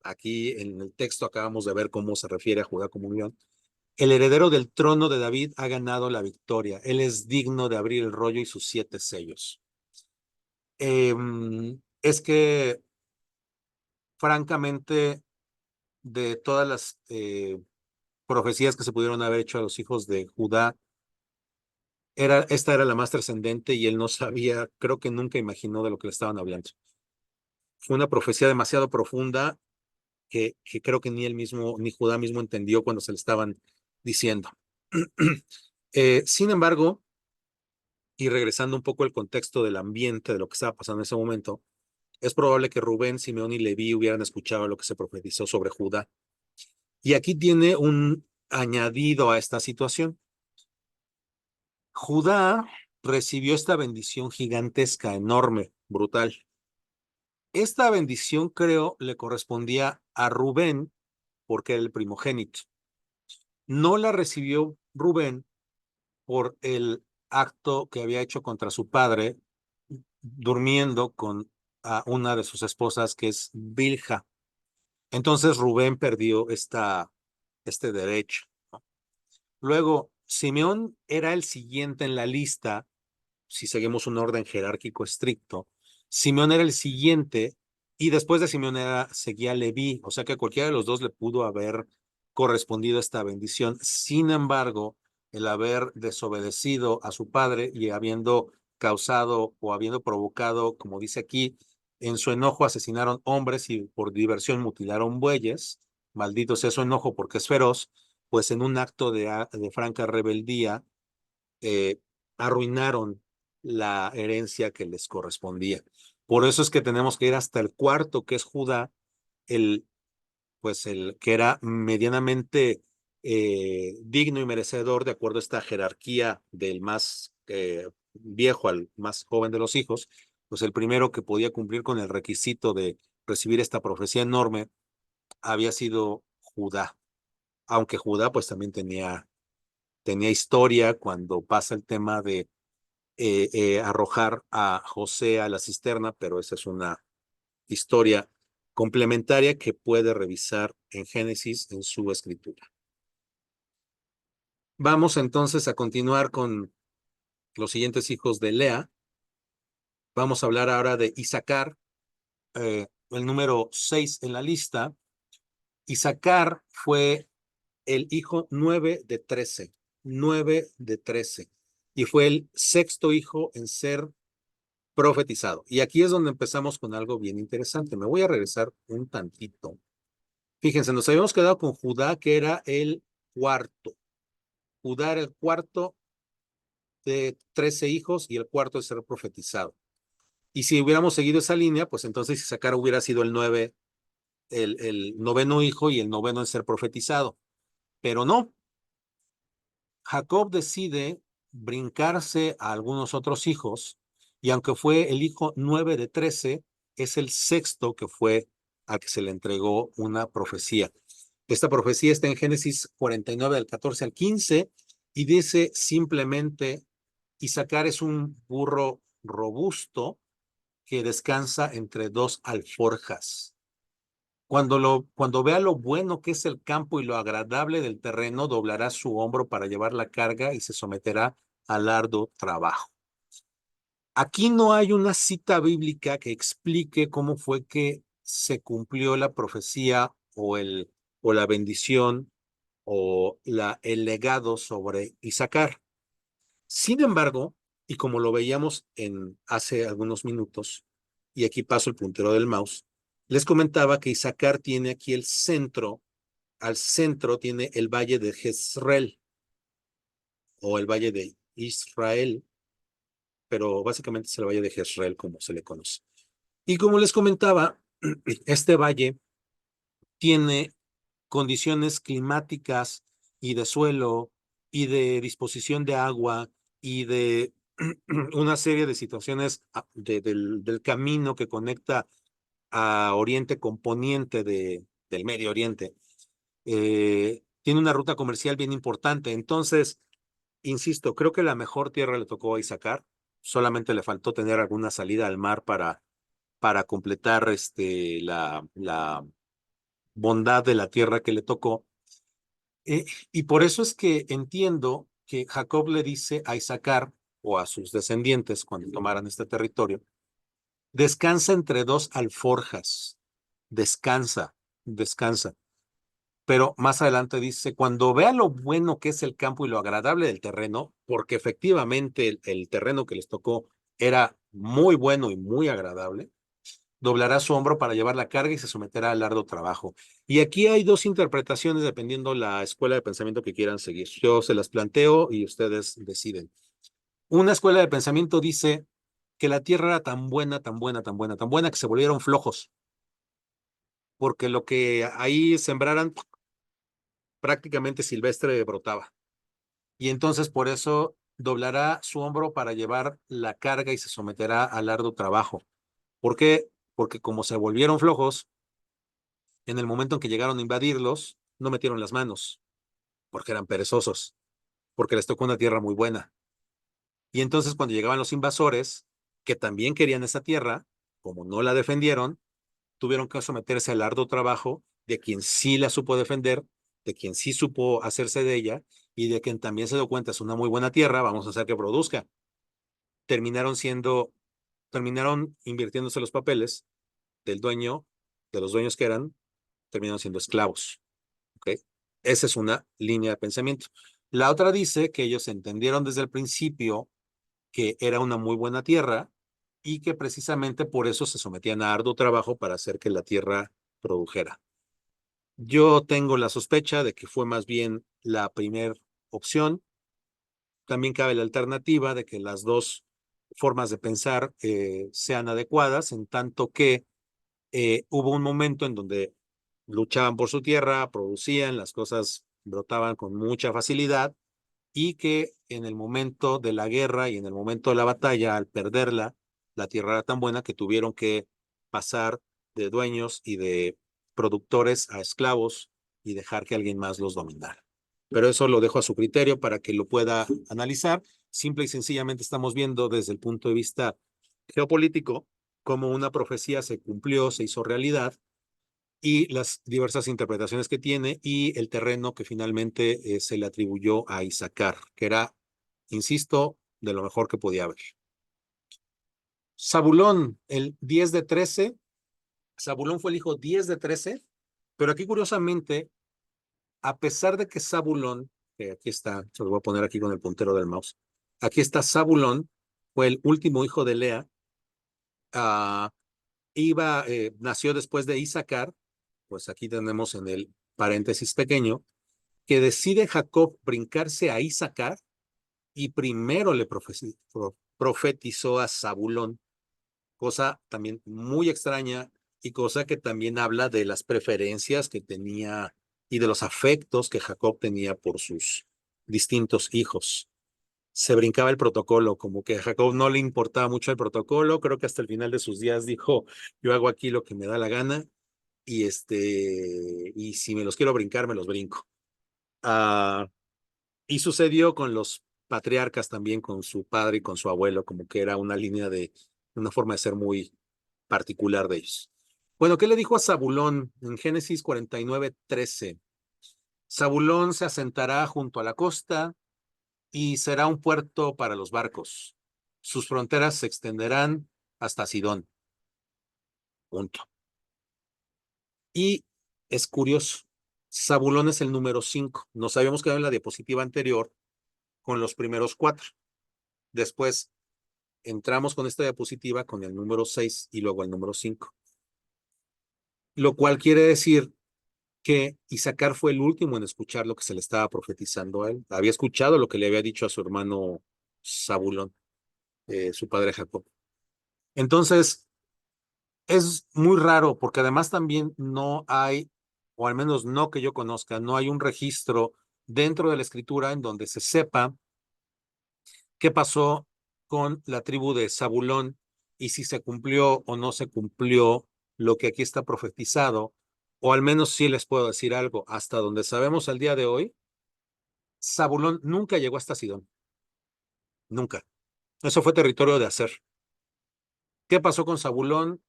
Aquí en el texto acabamos de ver cómo se refiere a Judá como un león. El heredero del trono de David ha ganado la victoria. Él es digno de abrir el rollo y sus 7 sellos. Es que, francamente, de todas las profecías que se pudieron haber hecho a los hijos de Judá, esta era la más trascendente y él no sabía, creo que nunca imaginó de lo que le estaban hablando. Fue una profecía demasiado profunda que creo que ni él mismo, ni Judá mismo entendió cuando se le estaban diciendo. Sin embargo, y regresando un poco al contexto del ambiente, de lo que estaba pasando en ese momento, es probable que Rubén, Simeón y Leví hubieran escuchado lo que se profetizó sobre Judá. Y aquí tiene un añadido a esta situación. Judá recibió esta bendición gigantesca, enorme, brutal. Esta bendición, creo, le correspondía a Rubén porque era el primogénito. No la recibió Rubén por el acto que había hecho contra su padre, durmiendo con una de sus esposas, que es Bilha. Entonces Rubén perdió este derecho, ¿no? Luego, Simeón era el siguiente en la lista, si seguimos un orden jerárquico estricto. Simeón era el siguiente, y después de Simeón seguía Leví, o sea que cualquiera de los dos le pudo haber correspondido esta bendición. Sin embargo, el haber desobedecido a su padre y habiendo causado o habiendo provocado, como dice aquí, en su enojo asesinaron hombres y por diversión mutilaron bueyes, maldito sea su enojo porque es feroz, pues en un acto de franca rebeldía, eh, arruinaron la herencia que les correspondía. Por eso es que tenemos que ir hasta el cuarto, que es Judá, el, pues el que era medianamente digno y merecedor, de acuerdo a esta jerarquía del más viejo al más joven de los hijos. Pues el primero que podía cumplir con el requisito de recibir esta profecía enorme había sido Judá, aunque Judá pues también tenía historia cuando pasa el tema de arrojar a José a la cisterna, pero esa es una historia complementaria que puede revisar en Génesis en su escritura. Vamos entonces a continuar con los siguientes hijos de Lea. Vamos a hablar ahora de Isaacar, el número 6 en la lista. Isaacar fue el hijo 9 de 13, 9 de 13, y fue el sexto hijo en ser profetizado. Y aquí es donde empezamos con algo bien interesante. Me voy a regresar un tantito. Fíjense, nos habíamos quedado con Judá, que era el cuarto. Judá era el cuarto de 13 hijos y el cuarto de ser profetizado. Y si hubiéramos seguido esa línea, pues entonces Isaacar hubiera sido el noveno hijo y el noveno en ser profetizado. Pero no, Jacob decide brincarse a algunos otros hijos, y aunque fue el hijo 9 de 13, es el sexto que fue al que se le entregó una profecía. Esta profecía está en Génesis 49 del 14 al 15 y dice simplemente: Isaacar es un burro robusto que descansa entre dos alforjas. Cuando vea lo bueno que es el campo y lo agradable del terreno, doblará su hombro para llevar la carga y se someterá al arduo trabajo. Aquí no hay una cita bíblica que explique cómo fue que se cumplió la profecía o la bendición o el legado sobre Isaacar. Sin embargo, y como lo veíamos hace algunos minutos, y aquí paso el puntero del mouse, les comentaba que Isaacar tiene aquí el centro, al centro tiene el valle de Jezreel o el valle de Israel. pero básicamente es el Valle de Jezreel, como se le conoce. Y como les comentaba, este valle tiene condiciones climáticas y de suelo y de disposición de agua y de una serie de situaciones del camino que conecta a Oriente con Poniente del Medio Oriente. Tiene una ruta comercial bien importante. Entonces, insisto, creo que la mejor tierra le tocó a Isaacar. Solamente le faltó tener alguna salida al mar para completar la bondad de la tierra que le tocó. Y por eso es que entiendo que Jacob le dice a Isaacar o a sus descendientes cuando tomaran este territorio, descansa entre dos alforjas, descansa, descansa. Pero más adelante dice, cuando vea lo bueno que es el campo y lo agradable del terreno, porque efectivamente el terreno que les tocó era muy bueno y muy agradable, doblará su hombro para llevar la carga y se someterá al arduo trabajo. Y aquí hay dos interpretaciones dependiendo la escuela de pensamiento que quieran seguir. Yo se las planteo y ustedes deciden. Una escuela de pensamiento dice que la tierra era tan buena, tan buena, tan buena, tan buena que se volvieron flojos, porque lo que ahí sembraran prácticamente silvestre brotaba. Y entonces por eso doblará su hombro para llevar la carga y se someterá al arduo trabajo. ¿Por qué? Porque como se volvieron flojos, en el momento en que llegaron a invadirlos, no metieron las manos, porque eran perezosos, porque les tocó una tierra muy buena. Y entonces cuando llegaban los invasores, que también querían esa tierra, como no la defendieron, tuvieron que someterse al arduo trabajo de quien sí la supo defender, de quien sí supo hacerse de ella y de quien también se dio cuenta es una muy buena tierra, vamos a hacer que produzca. Terminaron invirtiéndose los papeles del dueño, de los dueños que eran, terminaron siendo esclavos. ¿Ok? Esa es una línea de pensamiento. La otra dice que ellos entendieron desde el principio que era una muy buena tierra y que precisamente por eso se sometían a arduo trabajo para hacer que la tierra produjera. Yo tengo la sospecha de que fue más bien la primera opción. También cabe la alternativa de que las dos formas de pensar sean adecuadas, en tanto que hubo un momento en donde luchaban por su tierra, producían, las cosas brotaban con mucha facilidad y que en el momento de la guerra y en el momento de la batalla, al perderla, la tierra era tan buena que tuvieron que pasar de dueños y de productores a esclavos y dejar que alguien más los dominara. Pero eso lo dejo a su criterio para que lo pueda analizar. Simple y sencillamente estamos viendo desde el punto de vista geopolítico cómo una profecía se cumplió, se hizo realidad y las diversas interpretaciones que tiene y el terreno que finalmente se le atribuyó a Isaacar, que era, insisto, de lo mejor que podía haber. Zabulón, el 10 de 13, Zabulón fue el hijo 10 de 13, pero aquí curiosamente, a pesar de que Zabulón, que aquí está, se lo voy a poner aquí con el puntero del mouse, aquí está Zabulón, fue el último hijo de Lea, uh, nació después de Isaacar, pues aquí tenemos en el paréntesis pequeño, que decide Jacob brincarse a Isaacar y primero le profetizó a Zabulón, cosa también muy extraña y cosa que también habla de las preferencias que tenía y de los afectos que Jacob tenía por sus distintos hijos. Se brincaba el protocolo, como que a Jacob no le importaba mucho el protocolo, creo que hasta el final de sus días dijo, yo hago aquí lo que me da la gana y si me los quiero brincar, me los brinco. Uh, y sucedió con los patriarcas también, con su padre y con su abuelo, como que era una línea una forma de ser muy particular de ellos. Bueno, ¿qué le dijo a Zabulón en Génesis 49:13? Zabulón se asentará junto a la costa y será un puerto para los barcos. Sus fronteras se extenderán hasta Sidón. Punto. Y es curioso, Zabulón es el número 5. Nos habíamos quedado en la diapositiva anterior con los primeros 4. Después entramos con esta diapositiva con el número 6 y luego el número 5. Lo cual quiere decir que Isaacar fue el último en escuchar lo que se le estaba profetizando a él. Había escuchado lo que le había dicho a su hermano Zabulón. su padre Jacob. Entonces, es muy raro porque además también no hay, o al menos no que yo conozca, no hay un registro dentro de la escritura en donde se sepa qué pasó con la tribu de Zabulón y si se cumplió o no se cumplió lo que aquí está profetizado, o al menos sí les puedo decir algo, hasta donde sabemos al día de hoy, Zabulón nunca llegó hasta Sidón, nunca. Eso fue territorio de Aser. ¿Qué pasó con Zabulón?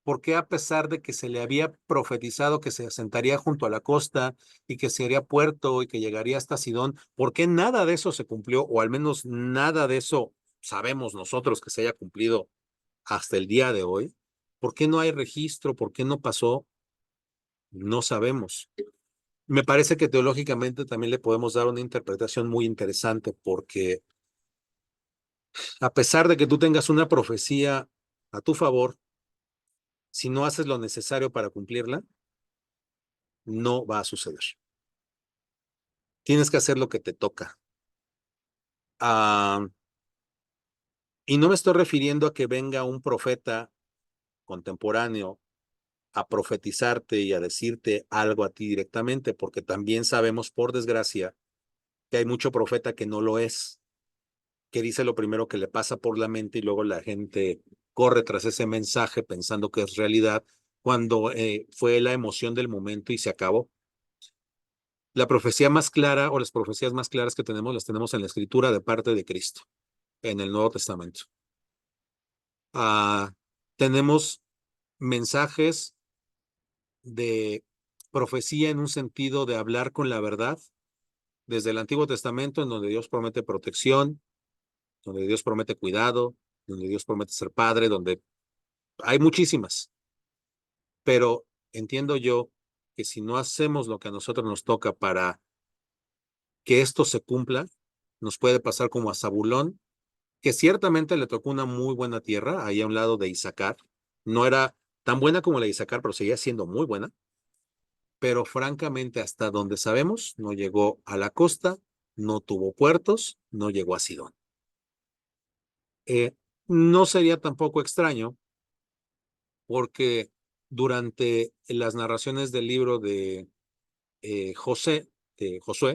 ¿Por qué a pesar de que se le había profetizado que se asentaría junto a la costa y que sería puerto y que llegaría hasta Sidón, por qué nada de eso se cumplió o al menos nada de eso sabemos nosotros que se haya cumplido hasta el día de hoy? ¿Por qué no hay registro? ¿Por qué no pasó? No sabemos. Me parece que teológicamente también le podemos dar una interpretación muy interesante porque a pesar de que tú tengas una profecía a tu favor, si no haces lo necesario para cumplirla, no va a suceder. Tienes que hacer lo que te toca. Ah, y no me estoy refiriendo a que venga un profeta contemporáneo a profetizarte y a decirte algo a ti directamente, porque también sabemos, por desgracia, que hay mucho profeta que no lo es, que dice lo primero que le pasa por la mente y luego la gente corre tras ese mensaje pensando que es realidad, cuando fue la emoción del momento y se acabó. La profecía más clara o las profecías más claras que tenemos las tenemos en la escritura de parte de Cristo, en el Nuevo Testamento. Ah, tenemos mensajes de profecía en un sentido de hablar con la verdad, desde el Antiguo Testamento, en donde Dios promete protección, donde Dios promete cuidado, donde Dios promete ser padre, donde hay muchísimas, pero entiendo yo que si no hacemos lo que a nosotros nos toca para que esto se cumpla, nos puede pasar como a Zabulón, que ciertamente le tocó una muy buena tierra, ahí a un lado de Isaacar. No era tan buena como la de Isaacar, pero seguía siendo muy buena. Pero francamente, hasta donde sabemos, no llegó a la costa, no tuvo puertos, no llegó a Sidón. No sería tampoco extraño, porque durante las narraciones del libro de Josué,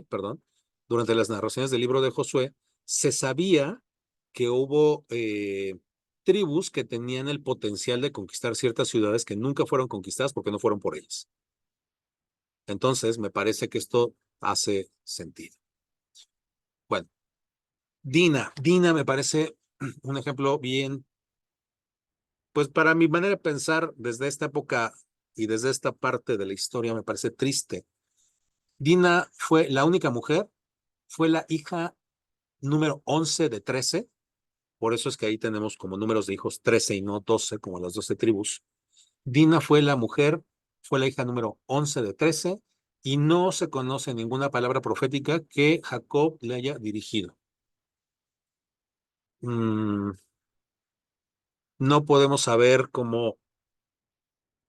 perdón, durante las narraciones del libro de Josué, se sabía que hubo tribus que tenían el potencial de conquistar ciertas ciudades que nunca fueron conquistadas porque no fueron por ellas. Entonces, me parece que esto hace sentido. Bueno, Dina me parece un ejemplo bien, pues para mi manera de pensar, desde esta época y desde esta parte de la historia, me parece triste. Dina fue la única mujer, fue la hija número 11 de 13. Por eso es que ahí tenemos como números de hijos 13 y no 12, como las 12 tribus. Dina fue la mujer, fue la hija número 11 de 13 y no se conoce ninguna palabra profética que Jacob le haya dirigido. No podemos saber cómo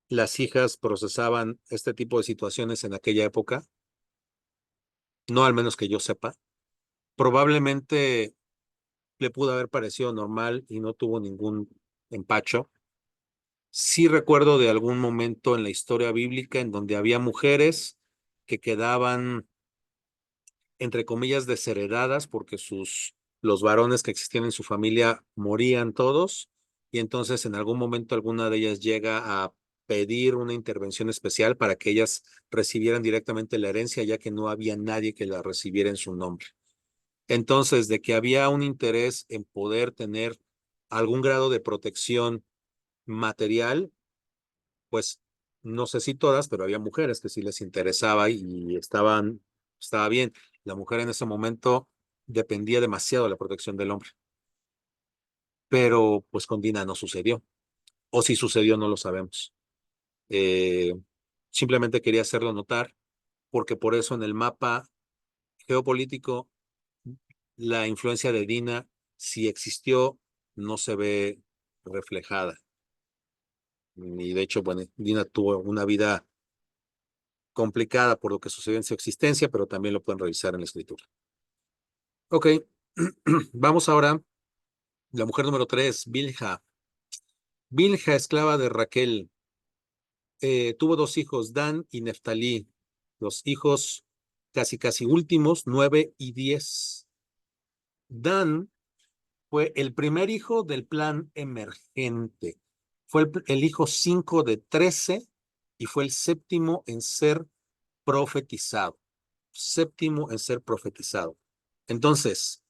las hijas procesaban este tipo de situaciones en aquella época, no al menos que yo sepa. Probablemente le pudo haber parecido normal y no tuvo ningún empacho. Sí recuerdo de algún momento en la historia bíblica en donde había mujeres que quedaban, entre comillas, desheredadas porque los varones que existían en su familia morían todos y entonces en algún momento alguna de ellas llega a pedir una intervención especial para que ellas recibieran directamente la herencia ya que no había nadie que la recibiera en su nombre. Entonces, de que había un interés en poder tener algún grado de protección material, pues no sé si todas, pero había mujeres que sí les interesaba y estaba bien. La mujer en ese momento dependía demasiado de la protección del hombre, pero pues con Dina no sucedió, o si sucedió no lo sabemos. Eh, Simplemente quería hacerlo notar, porque por eso en el mapa geopolítico la influencia de Dina, si existió, no se ve reflejada. Y de hecho, bueno, Dina tuvo una vida complicada por lo que sucedió en su existencia, pero también lo pueden revisar en la escritura. Ok, vamos ahora La mujer número 3, Bilha. Bilha, esclava de Raquel, tuvo dos hijos, Dan y Neftalí. Los hijos casi últimos, 9 y 10. Dan fue el primer hijo del plan emergente. Fue el hijo 5 de 13 y fue el séptimo en ser profetizado. Séptimo en ser profetizado. Entonces,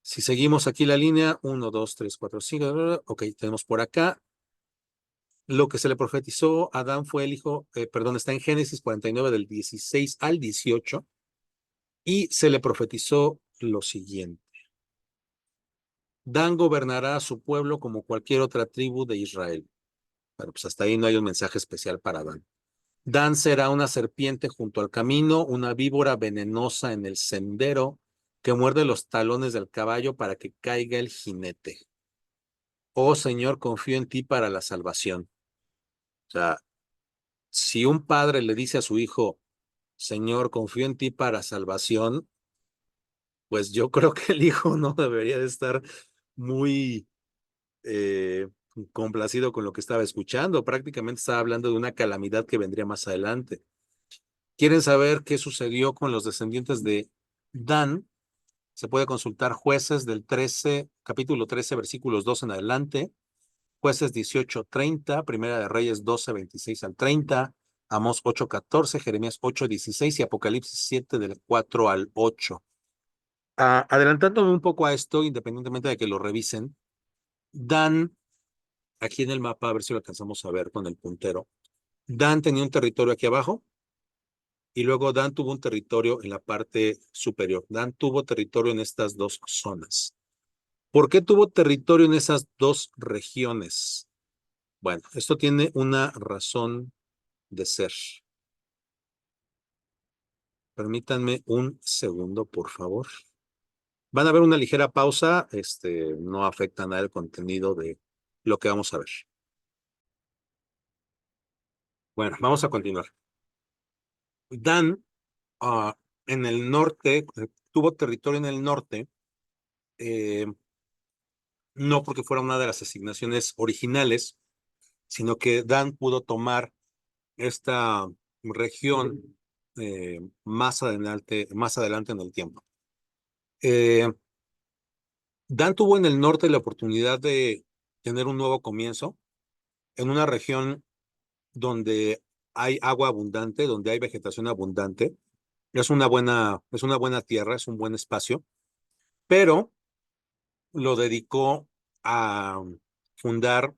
si seguimos aquí la línea, 1, 2, 3, 4, 5, ok, tenemos por acá. Lo que se le profetizó a Adán fue el hijo, perdón, está en Génesis 49 del 16 al 18, y se le profetizó lo siguiente. Dan gobernará a su pueblo como cualquier otra tribu de Israel. Pero pues hasta ahí no hay un mensaje especial para Dan. Dan será una serpiente junto al camino, una víbora venenosa en el sendero que muerde los talones del caballo para que caiga el jinete. Oh Señor, confío en ti para la salvación. O sea, si un padre le dice a su hijo, Señor, confío en ti para salvación, pues yo creo que el hijo no debería de estar muy eh, complacido con lo que estaba escuchando. Prácticamente estaba hablando de una calamidad que vendría más adelante. ¿Quieren saber qué sucedió con los descendientes de Dan? Se puede consultar Jueces del 13, capítulo 13, versículos 2 en adelante, Jueces 18:30, Primera de Reyes 12:26 al 30, Amós 8:14, Jeremías 8:16 y Apocalipsis 7 del 4 al 8. Adelantándome un poco a esto, independientemente de que lo revisen, Dan, aquí en el mapa, a ver si lo alcanzamos a ver con el puntero, Dan tenía un territorio aquí abajo y luego Dan tuvo un territorio en la parte superior. Dan tuvo territorio en estas dos zonas. ¿Por qué tuvo territorio en esas dos regiones? Bueno, esto tiene una razón de ser. Permítanme un segundo, por favor. Van a ver una ligera pausa, no afecta nada el contenido de lo que vamos a ver. Bueno, vamos a continuar. Dan, en el norte, tuvo territorio en el norte, eh, no porque fuera una de las asignaciones originales, sino que Dan pudo tomar esta región más adelante en el tiempo. Dan tuvo en el norte la oportunidad de tener un nuevo comienzo en una región donde hay agua abundante, donde hay vegetación abundante. Es una buena tierra, es un buen espacio, pero lo dedicó a fundar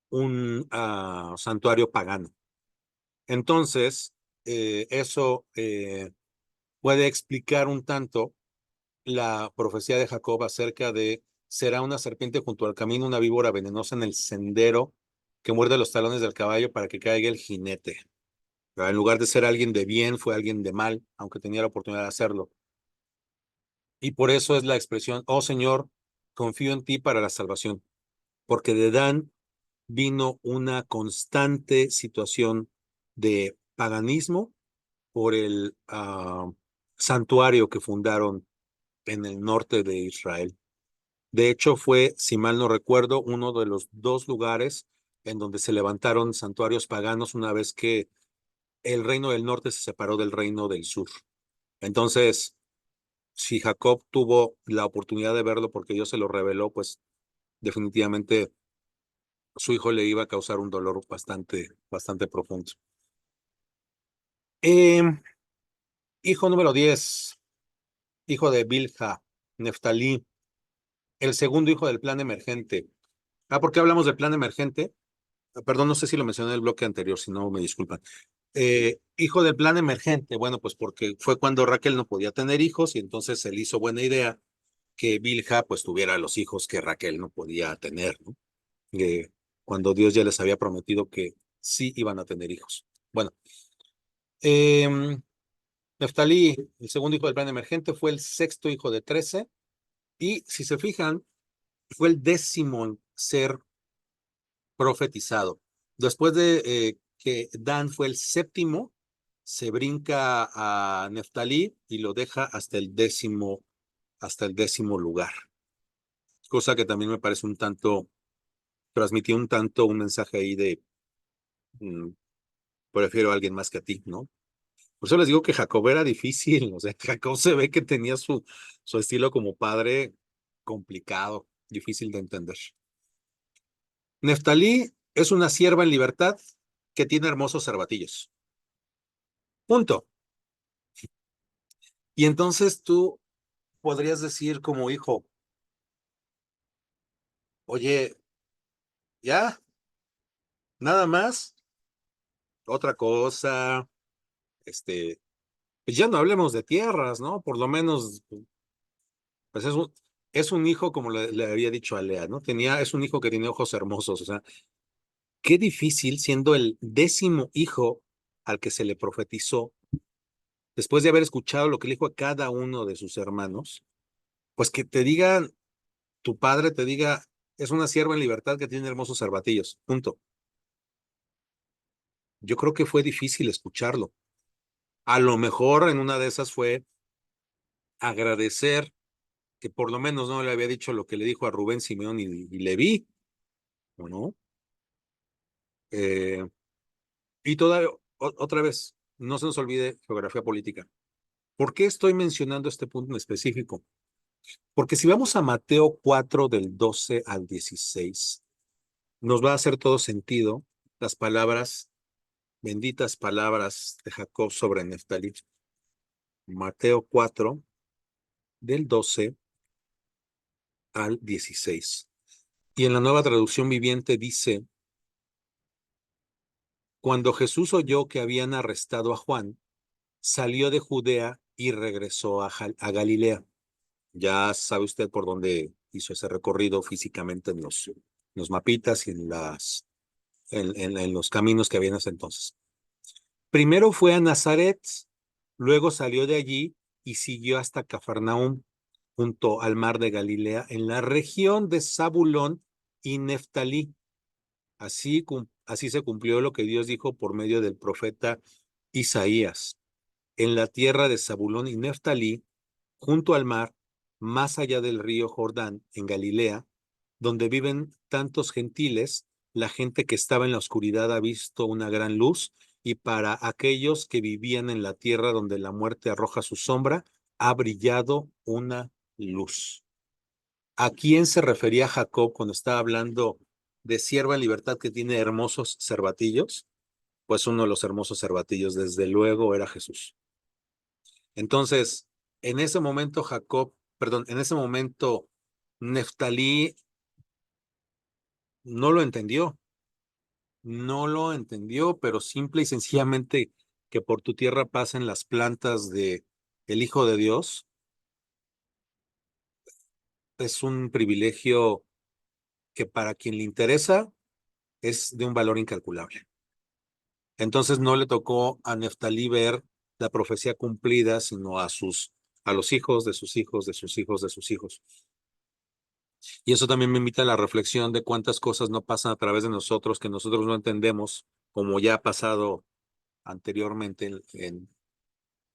un santuario pagano. Entonces, eso puede explicar un tanto la profecía de Jacob acerca de será una serpiente junto al camino, una víbora venenosa en el sendero que muerde los talones del caballo para que caiga el jinete. En lugar de ser alguien de bien, fue alguien de mal, aunque tenía la oportunidad de hacerlo. Y por eso es la expresión, oh Señor, confío en ti para la salvación, porque de Dan vino una constante situación de paganismo por el santuario que fundaron en el norte de Israel. De hecho, fue, si mal no recuerdo, uno de los dos lugares en donde se levantaron santuarios paganos una vez que el reino del norte se separó del reino del sur. Entonces, si Jacob tuvo la oportunidad de verlo porque Dios se lo reveló, pues definitivamente su hijo le iba a causar un dolor bastante profundo. Eh, Hijo número 10, hijo de Bilha, Neftalí, el segundo hijo del plan emergente. ¿Por qué hablamos del plan emergente? Perdón, no sé si lo mencioné en el bloque anterior, si no me disculpan. Hijo del plan emergente, bueno, pues porque fue cuando Raquel no podía tener hijos y entonces él hizo buena idea que Bilha pues tuviera los hijos que Raquel no podía tener, ¿no? Cuando Dios ya les había prometido que sí iban a tener hijos. Bueno, Neftalí, el segundo hijo del plan emergente, fue el sexto hijo de 13 y si se fijan, fue el décimo en ser profetizado. Después de que Dan fue el séptimo, se brinca a Neftalí y lo deja hasta el décimo lugar. cosa que también me parece un tanto, transmitía un tanto un mensaje ahí de mm, prefiero a alguien más que a ti, ¿no? Por eso les digo que Jacob era difícil, o sea, Jacob se ve que tenía su estilo como padre complicado, difícil de entender. Neftalí es una sierva en libertad que tiene hermosos cervatillos. Punto. Y entonces tú podrías decir como hijo, oye, ya, nada más, otra cosa, pues ya no hablemos de tierras, ¿no? Por lo menos, pues es un hijo, como le había dicho a Lea, ¿no? Es un hijo que tiene ojos hermosos, o sea, qué difícil siendo el 10º hijo al que se le profetizó, después de haber escuchado lo que le dijo a cada uno de sus hermanos, pues que te digan, tu padre te diga, es una sierva en libertad que tiene hermosos cervatillos, punto. Yo creo que fue difícil escucharlo. A lo mejor en una de esas fue agradecer que por lo menos no le había dicho lo que le dijo a Rubén, Simeón y Leví, ¿o no? Eh, y todavía, otra vez, no se nos olvide geografía política. ¿Por qué estoy mencionando este punto en específico? Porque si vamos a Mateo 4 del 12 al 16, nos va a hacer todo sentido las palabras, benditas palabras de Jacob sobre Neftalí. Mateo 4 del 12 al 16. Y en la nueva traducción viviente dice, cuando Jesús oyó que habían arrestado a Juan, salió de Judea y regresó a Galilea. Ya sabe usted por dónde hizo ese recorrido físicamente en los mapitas y en los caminos que había en ese entonces. Primero fue a Nazaret, luego salió de allí y siguió hasta Cafarnaúm, junto al mar de Galilea, en la región de Zabulón y Neftalí. Así se cumplió lo que Dios dijo por medio del profeta Isaías. En la tierra de Zabulón y Neftalí, junto al mar, más allá del río Jordán, en Galilea, donde viven tantos gentiles, la gente que estaba en la oscuridad ha visto una gran luz, y para aquellos que vivían en la tierra donde la muerte arroja su sombra, ha brillado una luz. ¿A quién se refería Jacob cuando estaba hablando de sierva en libertad que tiene hermosos cervatillos? Pues uno de los hermosos cervatillos, desde luego, era Jesús. Entonces, en ese momento en ese momento Neftalí no lo entendió, no lo entendió, pero simple y sencillamente que por tu tierra pasen las plantas de el Hijo de Dios es un privilegio que para quien le interesa es de un valor incalculable. Entonces no le tocó a Neftalí ver la profecía cumplida, sino a los hijos de sus hijos, de sus hijos, de sus hijos. Y eso también me invita a la reflexión de cuántas cosas no pasan a través de nosotros que nosotros no entendemos, como ya ha pasado anteriormente en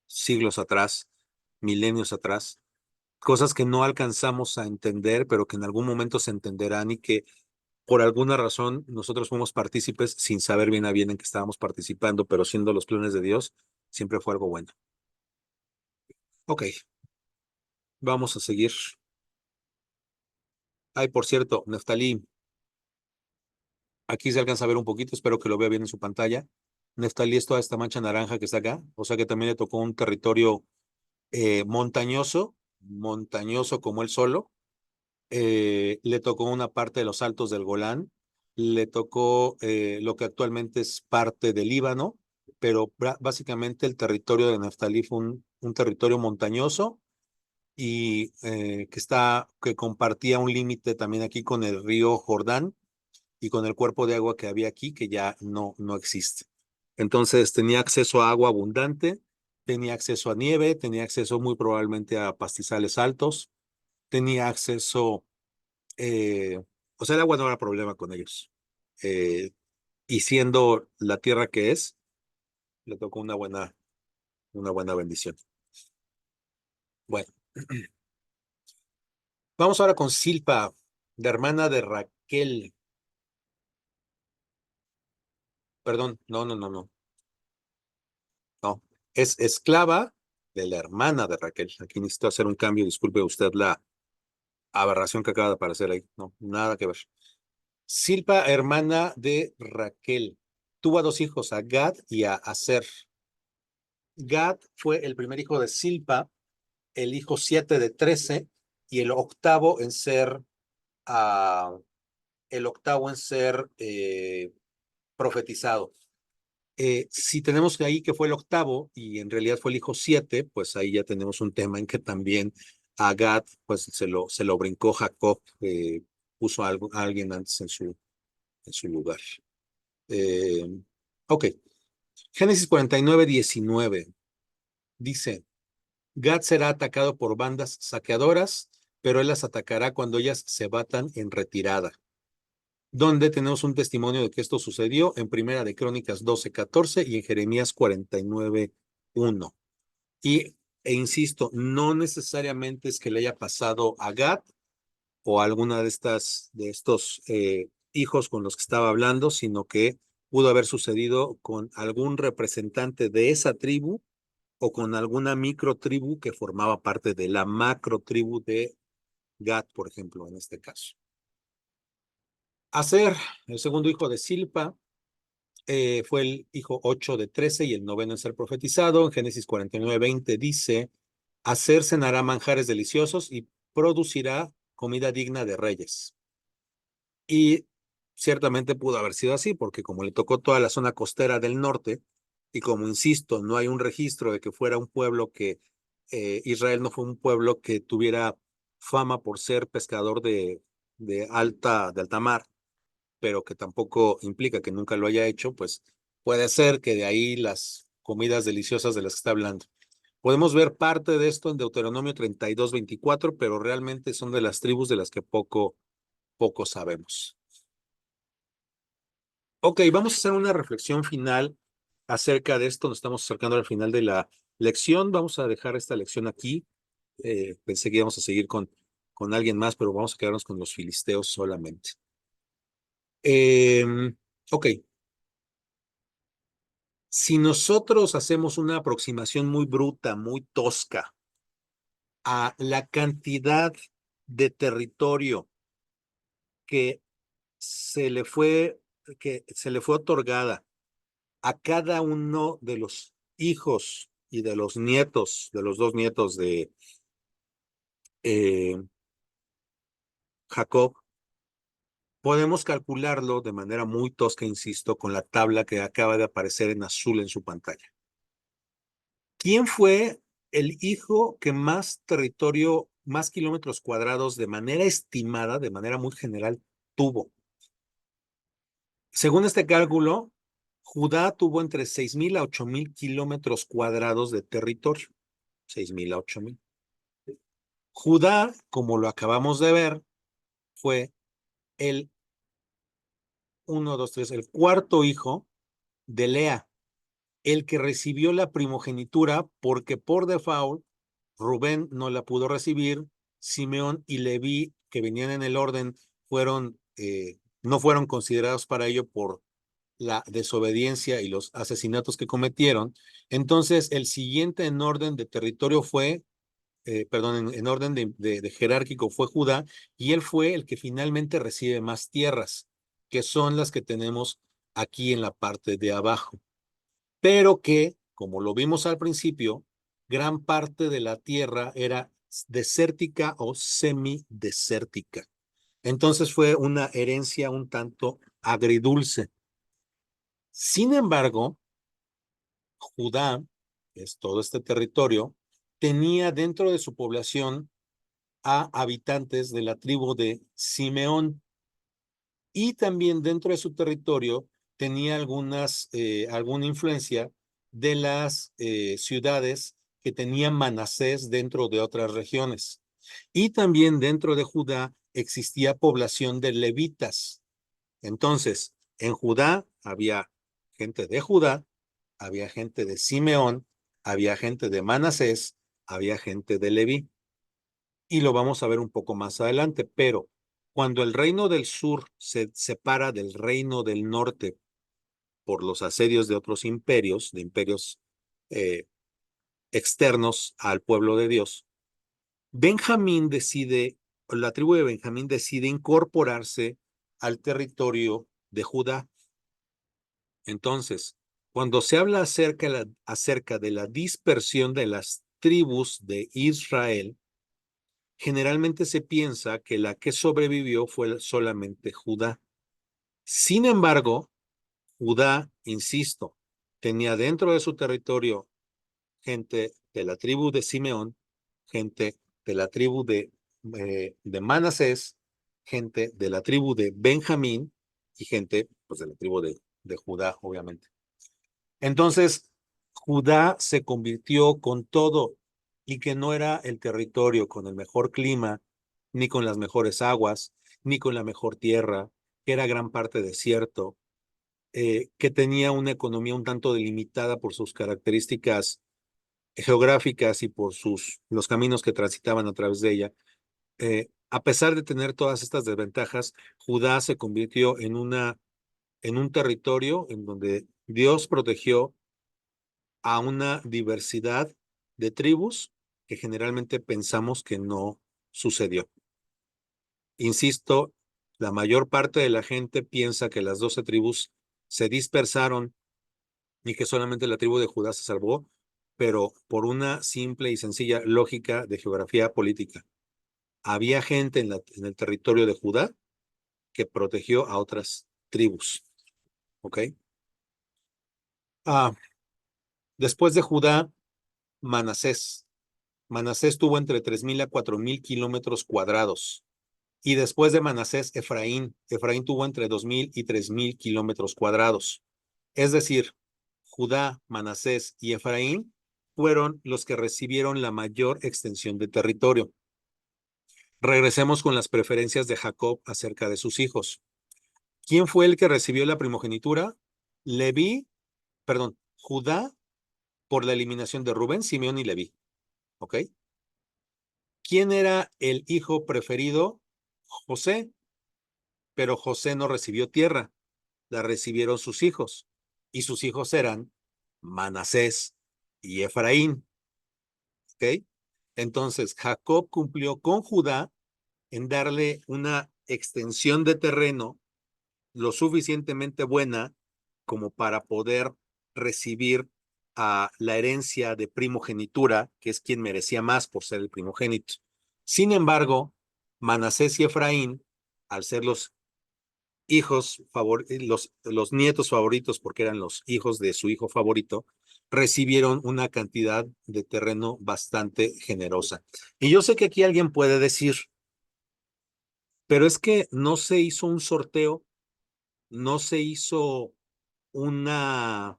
siglos atrás, milenios atrás, cosas que no alcanzamos a entender, pero que en algún momento se entenderán y que por alguna razón nosotros fuimos partícipes sin saber bien a bien en que estábamos participando, pero siendo los planes de Dios, siempre fue algo bueno. Ok, vamos a seguir. Ay, por cierto, Neftalí, aquí se alcanza a ver un poquito, espero que lo vea bien en su pantalla. Neftalí es toda esta mancha naranja que está acá, o sea que también le tocó un territorio montañoso como él solo. Le tocó una parte de los altos del Golán, le tocó lo que actualmente es parte del Líbano, pero básicamente el territorio de Neftalí fue un territorio montañoso y que compartía un límite también aquí con el río Jordán y con el cuerpo de agua que había aquí, que ya no existe. Entonces tenía acceso a agua abundante, tenía acceso a nieve, tenía acceso muy probablemente a pastizales altos, tenía acceso, eh, o sea, el agua no era problema con ellos. Eh, y siendo la tierra que es, le tocó una buena bendición. Bueno, vamos ahora con Silpa. La hermana de Raquel. Perdón, no, no, no, no. No. Es esclava de la hermana de Raquel. Aquí necesito hacer un cambio. Disculpe usted la aberración que acaba de aparecer ahí. No, nada que ver. Silpa, hermana de Raquel. Tuvo a dos hijos, a Gad y a Aser. Gad fue el primer hijo de Silpa, el hijo 7 de 13 y el octavo en ser, ah, el octavo en ser profetizado. Si tenemos ahí que fue el octavo y en realidad fue el hijo 7, pues ahí ya tenemos un tema en que también a Gad pues se lo brincó Jacob, puso a alguien antes en su lugar. Eh, ok, Génesis 49:19 dice, Gad será atacado por bandas saqueadoras, pero él las atacará cuando ellas se batan en retirada. Donde tenemos un testimonio de que esto sucedió en Primera de Crónicas 12:14 y en Jeremías 49:1. E insisto, no necesariamente es que le haya pasado a Gad o a alguna de estos hijos con los que estaba hablando, sino que pudo haber sucedido con algún representante de esa tribu o con alguna micro tribu que formaba parte de la macro tribu de Gad, por ejemplo, en este caso. Aser, el segundo hijo de Silpa, fue el hijo 8 de 13 y el noveno en ser profetizado. En Génesis 49:20 dice, Aser cenará manjares deliciosos y producirá comida digna de reyes. Y ciertamente pudo haber sido así, porque como le tocó toda la zona costera del norte, y como insisto, no hay un registro de que fuera un pueblo que Israel no fue un pueblo que tuviera fama por ser pescador de alta mar, pero que tampoco implica que nunca lo haya hecho, pues puede ser que de ahí las comidas deliciosas de las que está hablando. Podemos ver parte de esto en Deuteronomio 32:24, pero realmente son de las tribus de las que poco sabemos. Ok, vamos a hacer una reflexión final acerca de esto. Nos estamos acercando al final de la lección. Vamos a dejar esta lección aquí. Pensé que íbamos a seguir con alguien más, pero vamos a quedarnos con los filisteos solamente. Ok, si nosotros hacemos una aproximación muy bruta, muy tosca a la cantidad de territorio que se le fue, que se le fue otorgada a cada uno de los hijos y de los nietos, de los dos nietos de eh, Jacob, podemos calcularlo de manera muy tosca, insisto, con la tabla que acaba de aparecer en azul en su pantalla. ¿Quién fue el hijo que más territorio, más kilómetros cuadrados de manera estimada, de manera muy general, tuvo? Según este cálculo, Judá tuvo entre 6,000 a 8,000 kilómetros cuadrados de territorio. 6,000 a 8,000. Judá, como lo acabamos de ver, fue el el cuarto hijo de Lea, el que recibió la primogenitura porque por default Rubén no la pudo recibir, Simeón y Leví, que venían en el orden, no fueron considerados para ello por la desobediencia y los asesinatos que cometieron. Entonces, el siguiente en orden de territorio fue, perdón, en orden de jerárquico fue Judá, y él fue el que finalmente recibe más tierras, que son las que tenemos aquí en la parte de abajo, pero que, como lo vimos al principio, gran parte de la tierra era desértica o semidesértica. Entonces fue una herencia un tanto agridulce. Sin embargo, Judá, que es todo este territorio, tenía dentro de su población a habitantes de la tribu de Simeón y también dentro de su territorio tenía alguna influencia de las ciudades que tenían Manasés dentro de otras regiones. Y también dentro de Judá existía población de levitas. Entonces, en Judá había gente de Judá, había gente de Simeón, había gente de Manasés, había gente de Leví. Y lo vamos a ver un poco más adelante, pero Cuando el reino del sur se separa del reino del norte por los asedios de otros imperios, de imperios eh, externos al pueblo de Dios, Benjamín decide, la tribu de Benjamín decide incorporarse al territorio de Judá. Entonces, cuando se habla acerca de la dispersión de las tribus de Israel, generalmente se piensa que la que sobrevivió fue solamente Judá. Sin embargo, Judá, insisto, tenía dentro de su territorio gente de la tribu de Simeón, gente de la tribu de Manasés, gente de la tribu de Benjamín y gente pues, de la tribu de Judá, obviamente. Entonces, Judá se convirtió con todo y que no era el territorio con el mejor clima, ni con las mejores aguas, ni con la mejor tierra, que era gran parte desierto, que tenía una economía un tanto delimitada por sus características geográficas y por los caminos que transitaban a través de ella. A pesar de tener todas estas desventajas, Judá se convirtió en un territorio en donde Dios protegió a una diversidad de tribus que generalmente pensamos que no sucedió. Insisto, la mayor parte de la gente piensa que las 12 tribus se dispersaron y que solamente la tribu de Judá se salvó, pero por una simple y sencilla lógica de geografía política. Había gente en el territorio de Judá que protegió a otras tribus. ¿Ok? Ah, después de Judá, Manasés. Manasés tuvo entre 3,000 a 4,000 kilómetros cuadrados. Y después de Manasés, Efraín. Efraín tuvo entre 2,000 y 3,000 kilómetros cuadrados. Es decir, Judá, Manasés y Efraín fueron los que recibieron la mayor extensión de territorio. Regresemos con las preferencias de Jacob acerca de sus hijos. ¿Quién fue el que recibió la primogenitura? Judá por la eliminación de Rubén, Simeón y Leví. ¿Ok? ¿Quién era el hijo preferido? José, pero José no recibió tierra, la recibieron sus hijos, y sus hijos eran Manasés y Efraín. ¿Ok? Entonces, Jacob cumplió con Judá en darle una extensión de terreno lo suficientemente buena como para poder recibir a la herencia de primogenitura, que es quien merecía más por ser el primogénito. Sin embargo, Manasés y Efraín, al ser los nietos favoritos, porque eran los hijos de su hijo favorito, recibieron una cantidad de terreno bastante generosa. Y yo sé que aquí alguien puede decir, pero es que no se hizo un sorteo, no se hizo una,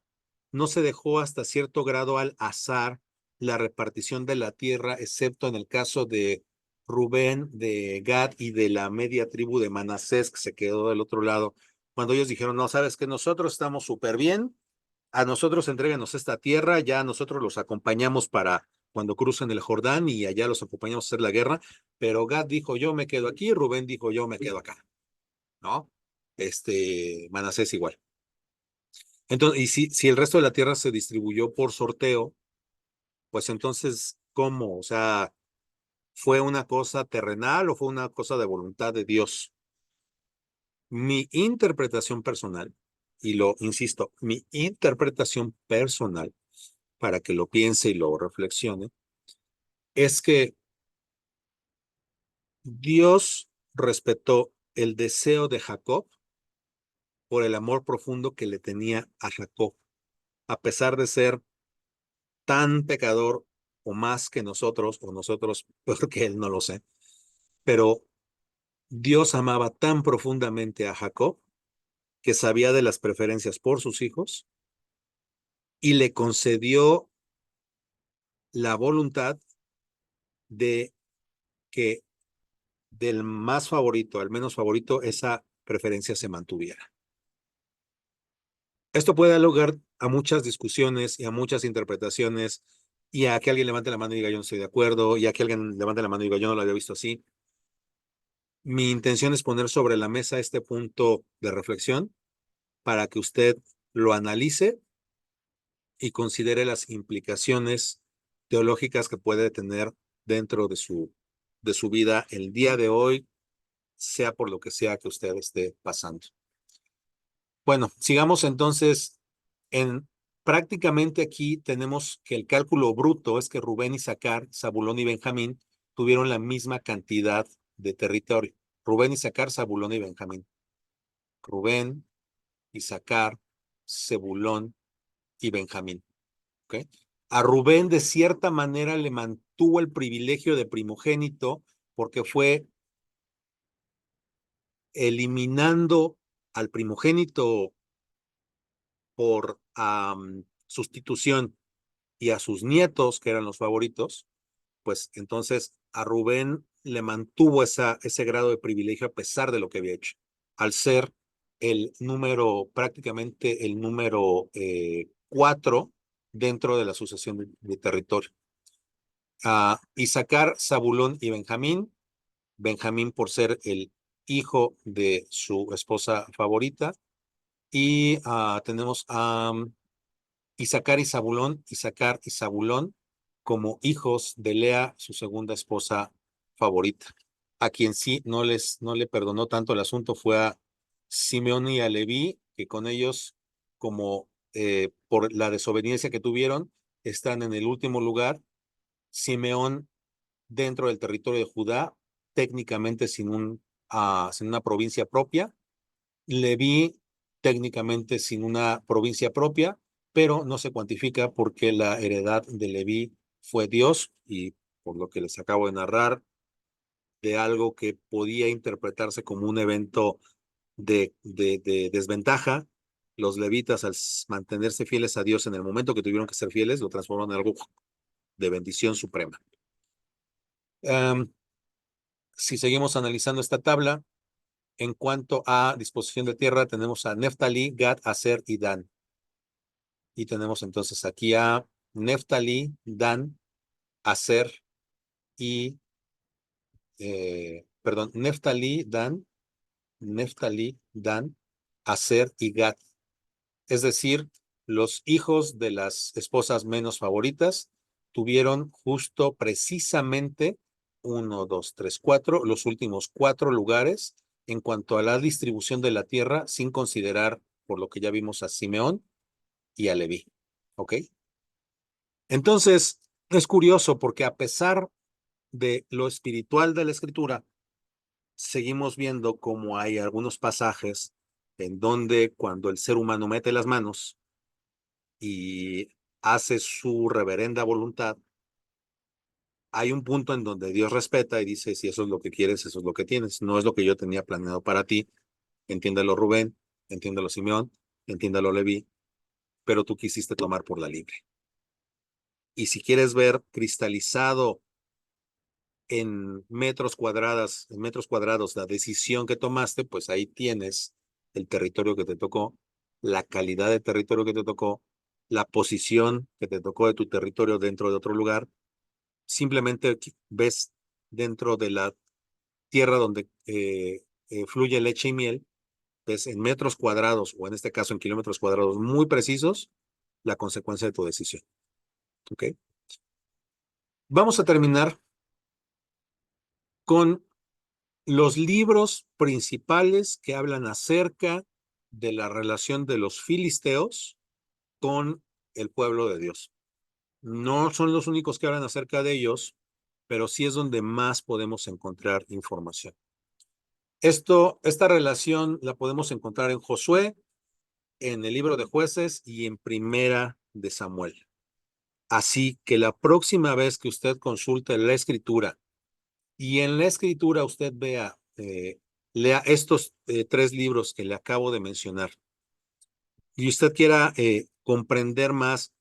no se dejó hasta cierto grado al azar la repartición de la tierra, excepto en el caso de Rubén, de Gad y de la media tribu de Manasés, que se quedó del otro lado, cuando ellos dijeron, no, sabes que nosotros estamos súper bien, a nosotros entréganos esta tierra, ya nosotros los acompañamos para cuando crucen el Jordán y allá los acompañamos a hacer la guerra, pero Gad dijo, yo me quedo aquí, Rubén dijo, yo me quedo acá, ¿no? Manasés igual. Entonces, y si el resto de la tierra se distribuyó por sorteo, pues entonces, ¿cómo? O sea, ¿fue una cosa terrenal o fue una cosa de voluntad de Dios? Mi interpretación personal, y lo insisto, mi interpretación personal, para que lo piense y lo reflexione, es que Dios respetó el deseo de Jacob por el amor profundo que le tenía a Jacob, a pesar de ser tan pecador o más que nosotros, o nosotros peor que él, no lo sé. Pero Dios amaba tan profundamente a Jacob que sabía de las preferencias por sus hijos y le concedió la voluntad de que del más favorito al menos favorito esa preferencia se mantuviera. Esto puede dar lugar a muchas discusiones y a muchas interpretaciones y a que alguien levante la mano y diga yo no estoy de acuerdo y a que alguien levante la mano y diga yo no lo había visto así. Mi intención es poner sobre la mesa este punto de reflexión para que usted lo analice y considere las implicaciones teológicas que puede tener dentro de su vida el día de hoy, sea por lo que sea que usted esté pasando. Bueno, sigamos entonces. Prácticamente aquí tenemos que el cálculo bruto es que Rubén, Isaacar, Zabulón y Benjamín tuvieron la misma cantidad de territorio. Rubén, Isaacar, Zabulón y Benjamín. Rubén, Isaacar, Zebulón y Benjamín. ¿Okay? A Rubén de cierta manera le mantuvo el privilegio de primogénito porque fue eliminando al primogénito por sustitución y a sus nietos, que eran los favoritos, pues entonces a Rubén le mantuvo ese grado de privilegio a pesar de lo que había hecho, al ser el número, prácticamente el número 4 dentro de la sucesión de territorio. Isaacar, Zabulón y Benjamín. Benjamín por ser el hijo de su esposa favorita. Y tenemos a Isaacar y Zabulón como hijos de Lea, su segunda esposa favorita. A quien sí no le perdonó tanto el asunto fue a Simeón y a Leví, que con ellos, como por la desobediencia que tuvieron, están en el último lugar. Simeón dentro del territorio de Judá, técnicamente sin una provincia propia. Leví técnicamente sin una provincia propia, pero no se cuantifica porque la heredad de Leví fue Dios y por lo que les acabo de narrar, de algo que podía interpretarse como un evento de desventaja, los levitas al mantenerse fieles a Dios en el momento que tuvieron que ser fieles, lo transformaron en algo de bendición suprema. Si seguimos analizando esta tabla, en cuanto a disposición de tierra, tenemos a Neftalí, Gad, Aser y Dan. Y tenemos entonces aquí a Neftalí, Dan, Aser y, perdón, Neftalí, Dan, Aser y Gad. Es decir, los hijos de las esposas menos favoritas tuvieron justo precisamente 1, 2, 3, 4, los últimos 4 lugares en cuanto a la distribución de la tierra, sin considerar, por lo que ya vimos, a Simeón y a Leví. ¿Ok? Entonces, es curioso porque a pesar de lo espiritual de la escritura, seguimos viendo cómo hay algunos pasajes en donde cuando el ser humano mete las manos y hace su reverenda voluntad, hay un punto en donde Dios respeta y dice, si eso es lo que quieres, eso es lo que tienes. No es lo que yo tenía planeado para ti. Entiéndalo Rubén, entiéndalo Simeón, entiéndalo Leví, pero tú quisiste tomar por la libre. Y si quieres ver cristalizado en metros cuadrados la decisión que tomaste, pues ahí tienes el territorio que te tocó, la calidad de territorio que te tocó, la posición que te tocó de tu territorio dentro de otro lugar. Simplemente ves dentro de la tierra donde fluye leche y miel, ves en metros cuadrados, o en este caso en kilómetros cuadrados muy precisos, la consecuencia de tu decisión. ¿Ok? Vamos a terminar con los libros principales que hablan acerca de la relación de los filisteos con el pueblo de Dios. No son los únicos que hablan acerca de ellos, pero sí es donde más podemos encontrar información. Esta relación la podemos encontrar en Josué, en el libro de Jueces y en Primera de Samuel. Así que la próxima vez que usted consulte la escritura y en la escritura usted lea estos 3 libros que le acabo de mencionar y usted quiera comprender más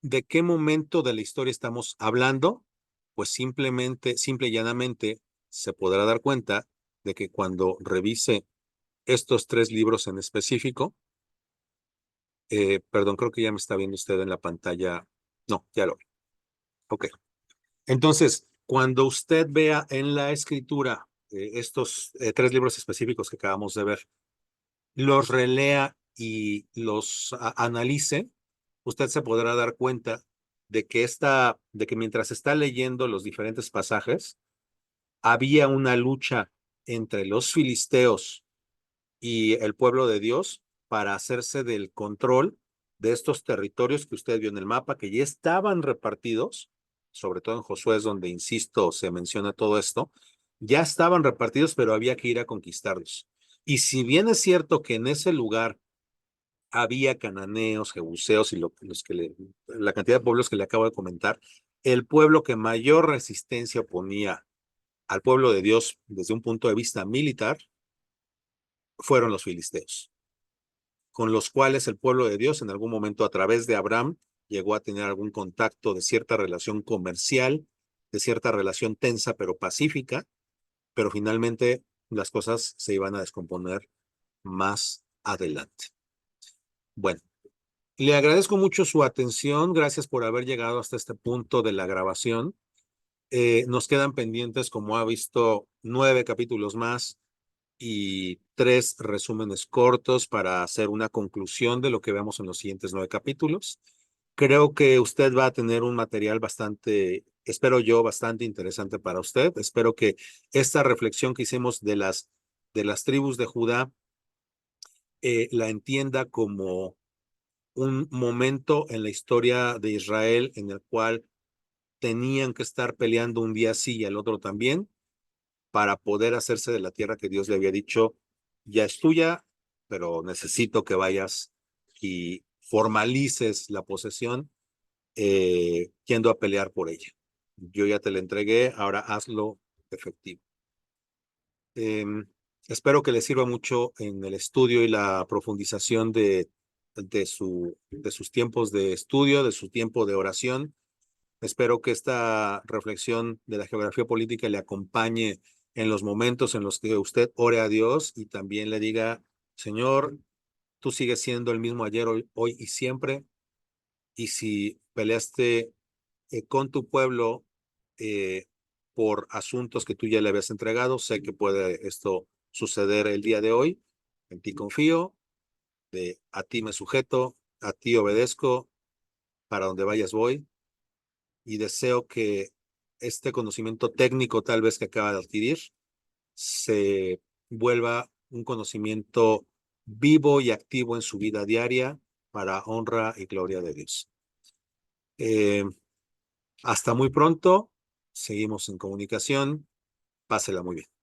de qué momento de la historia estamos hablando, pues simple y llanamente se podrá dar cuenta de que cuando revise estos 3 libros en específico, perdón, creo que ya me está viendo usted en la pantalla. No, ya lo vi. Ok. Entonces, cuando usted vea en la escritura estos 3 libros específicos que acabamos de ver, los relea y los analice, usted se podrá dar cuenta de que mientras está leyendo los diferentes pasajes, había una lucha entre los filisteos y el pueblo de Dios para hacerse del control de estos territorios que usted vio en el mapa, que ya estaban repartidos, sobre todo en Josué, es donde, insisto, se menciona todo esto, ya estaban repartidos, pero había que ir a conquistarlos. Y si bien es cierto que en ese lugar había cananeos, jebuseos y la cantidad de pueblos que le acabo de comentar, el pueblo que mayor resistencia oponía al pueblo de Dios desde un punto de vista militar fueron los filisteos, con los cuales el pueblo de Dios en algún momento a través de Abraham llegó a tener algún contacto de cierta relación comercial, de cierta relación tensa pero pacífica, pero finalmente las cosas se iban a descomponer más adelante. Bueno, le agradezco mucho su atención, gracias por haber llegado hasta este punto de la grabación. Nos quedan pendientes, como ha visto, 9 capítulos más y 3 resúmenes cortos para hacer una conclusión de lo que veamos en los siguientes 9 capítulos. Creo que usted va a tener un material bastante, espero yo, bastante interesante para usted. Espero que esta reflexión que hicimos de las tribus de Judá la entienda como un momento en la historia de Israel en el cual tenían que estar peleando un día sí y el otro también para poder hacerse de la tierra que Dios le había dicho, ya es tuya, pero necesito que vayas y formalices la posesión yendo a pelear por ella. Yo ya te la entregué, ahora hazlo efectivo. Eh, Espero que le sirva mucho en el estudio y la profundización de sus tiempos de estudio, de su tiempo de oración. Espero que esta reflexión de la geografía política le acompañe en los momentos en los que usted ore a Dios y también le diga, Señor, tú sigues siendo el mismo ayer, hoy y siempre. Y si peleaste con tu pueblo eh, por asuntos que tú ya le habías entregado, sé que puede esto suceder el día de hoy. En ti confío, a ti me sujeto, a ti obedezco, para donde vayas voy y deseo que este conocimiento técnico tal vez que acaba de adquirir se vuelva un conocimiento vivo y activo en su vida diaria para honra y gloria de Dios. Hasta muy pronto, seguimos en comunicación, pásela muy bien.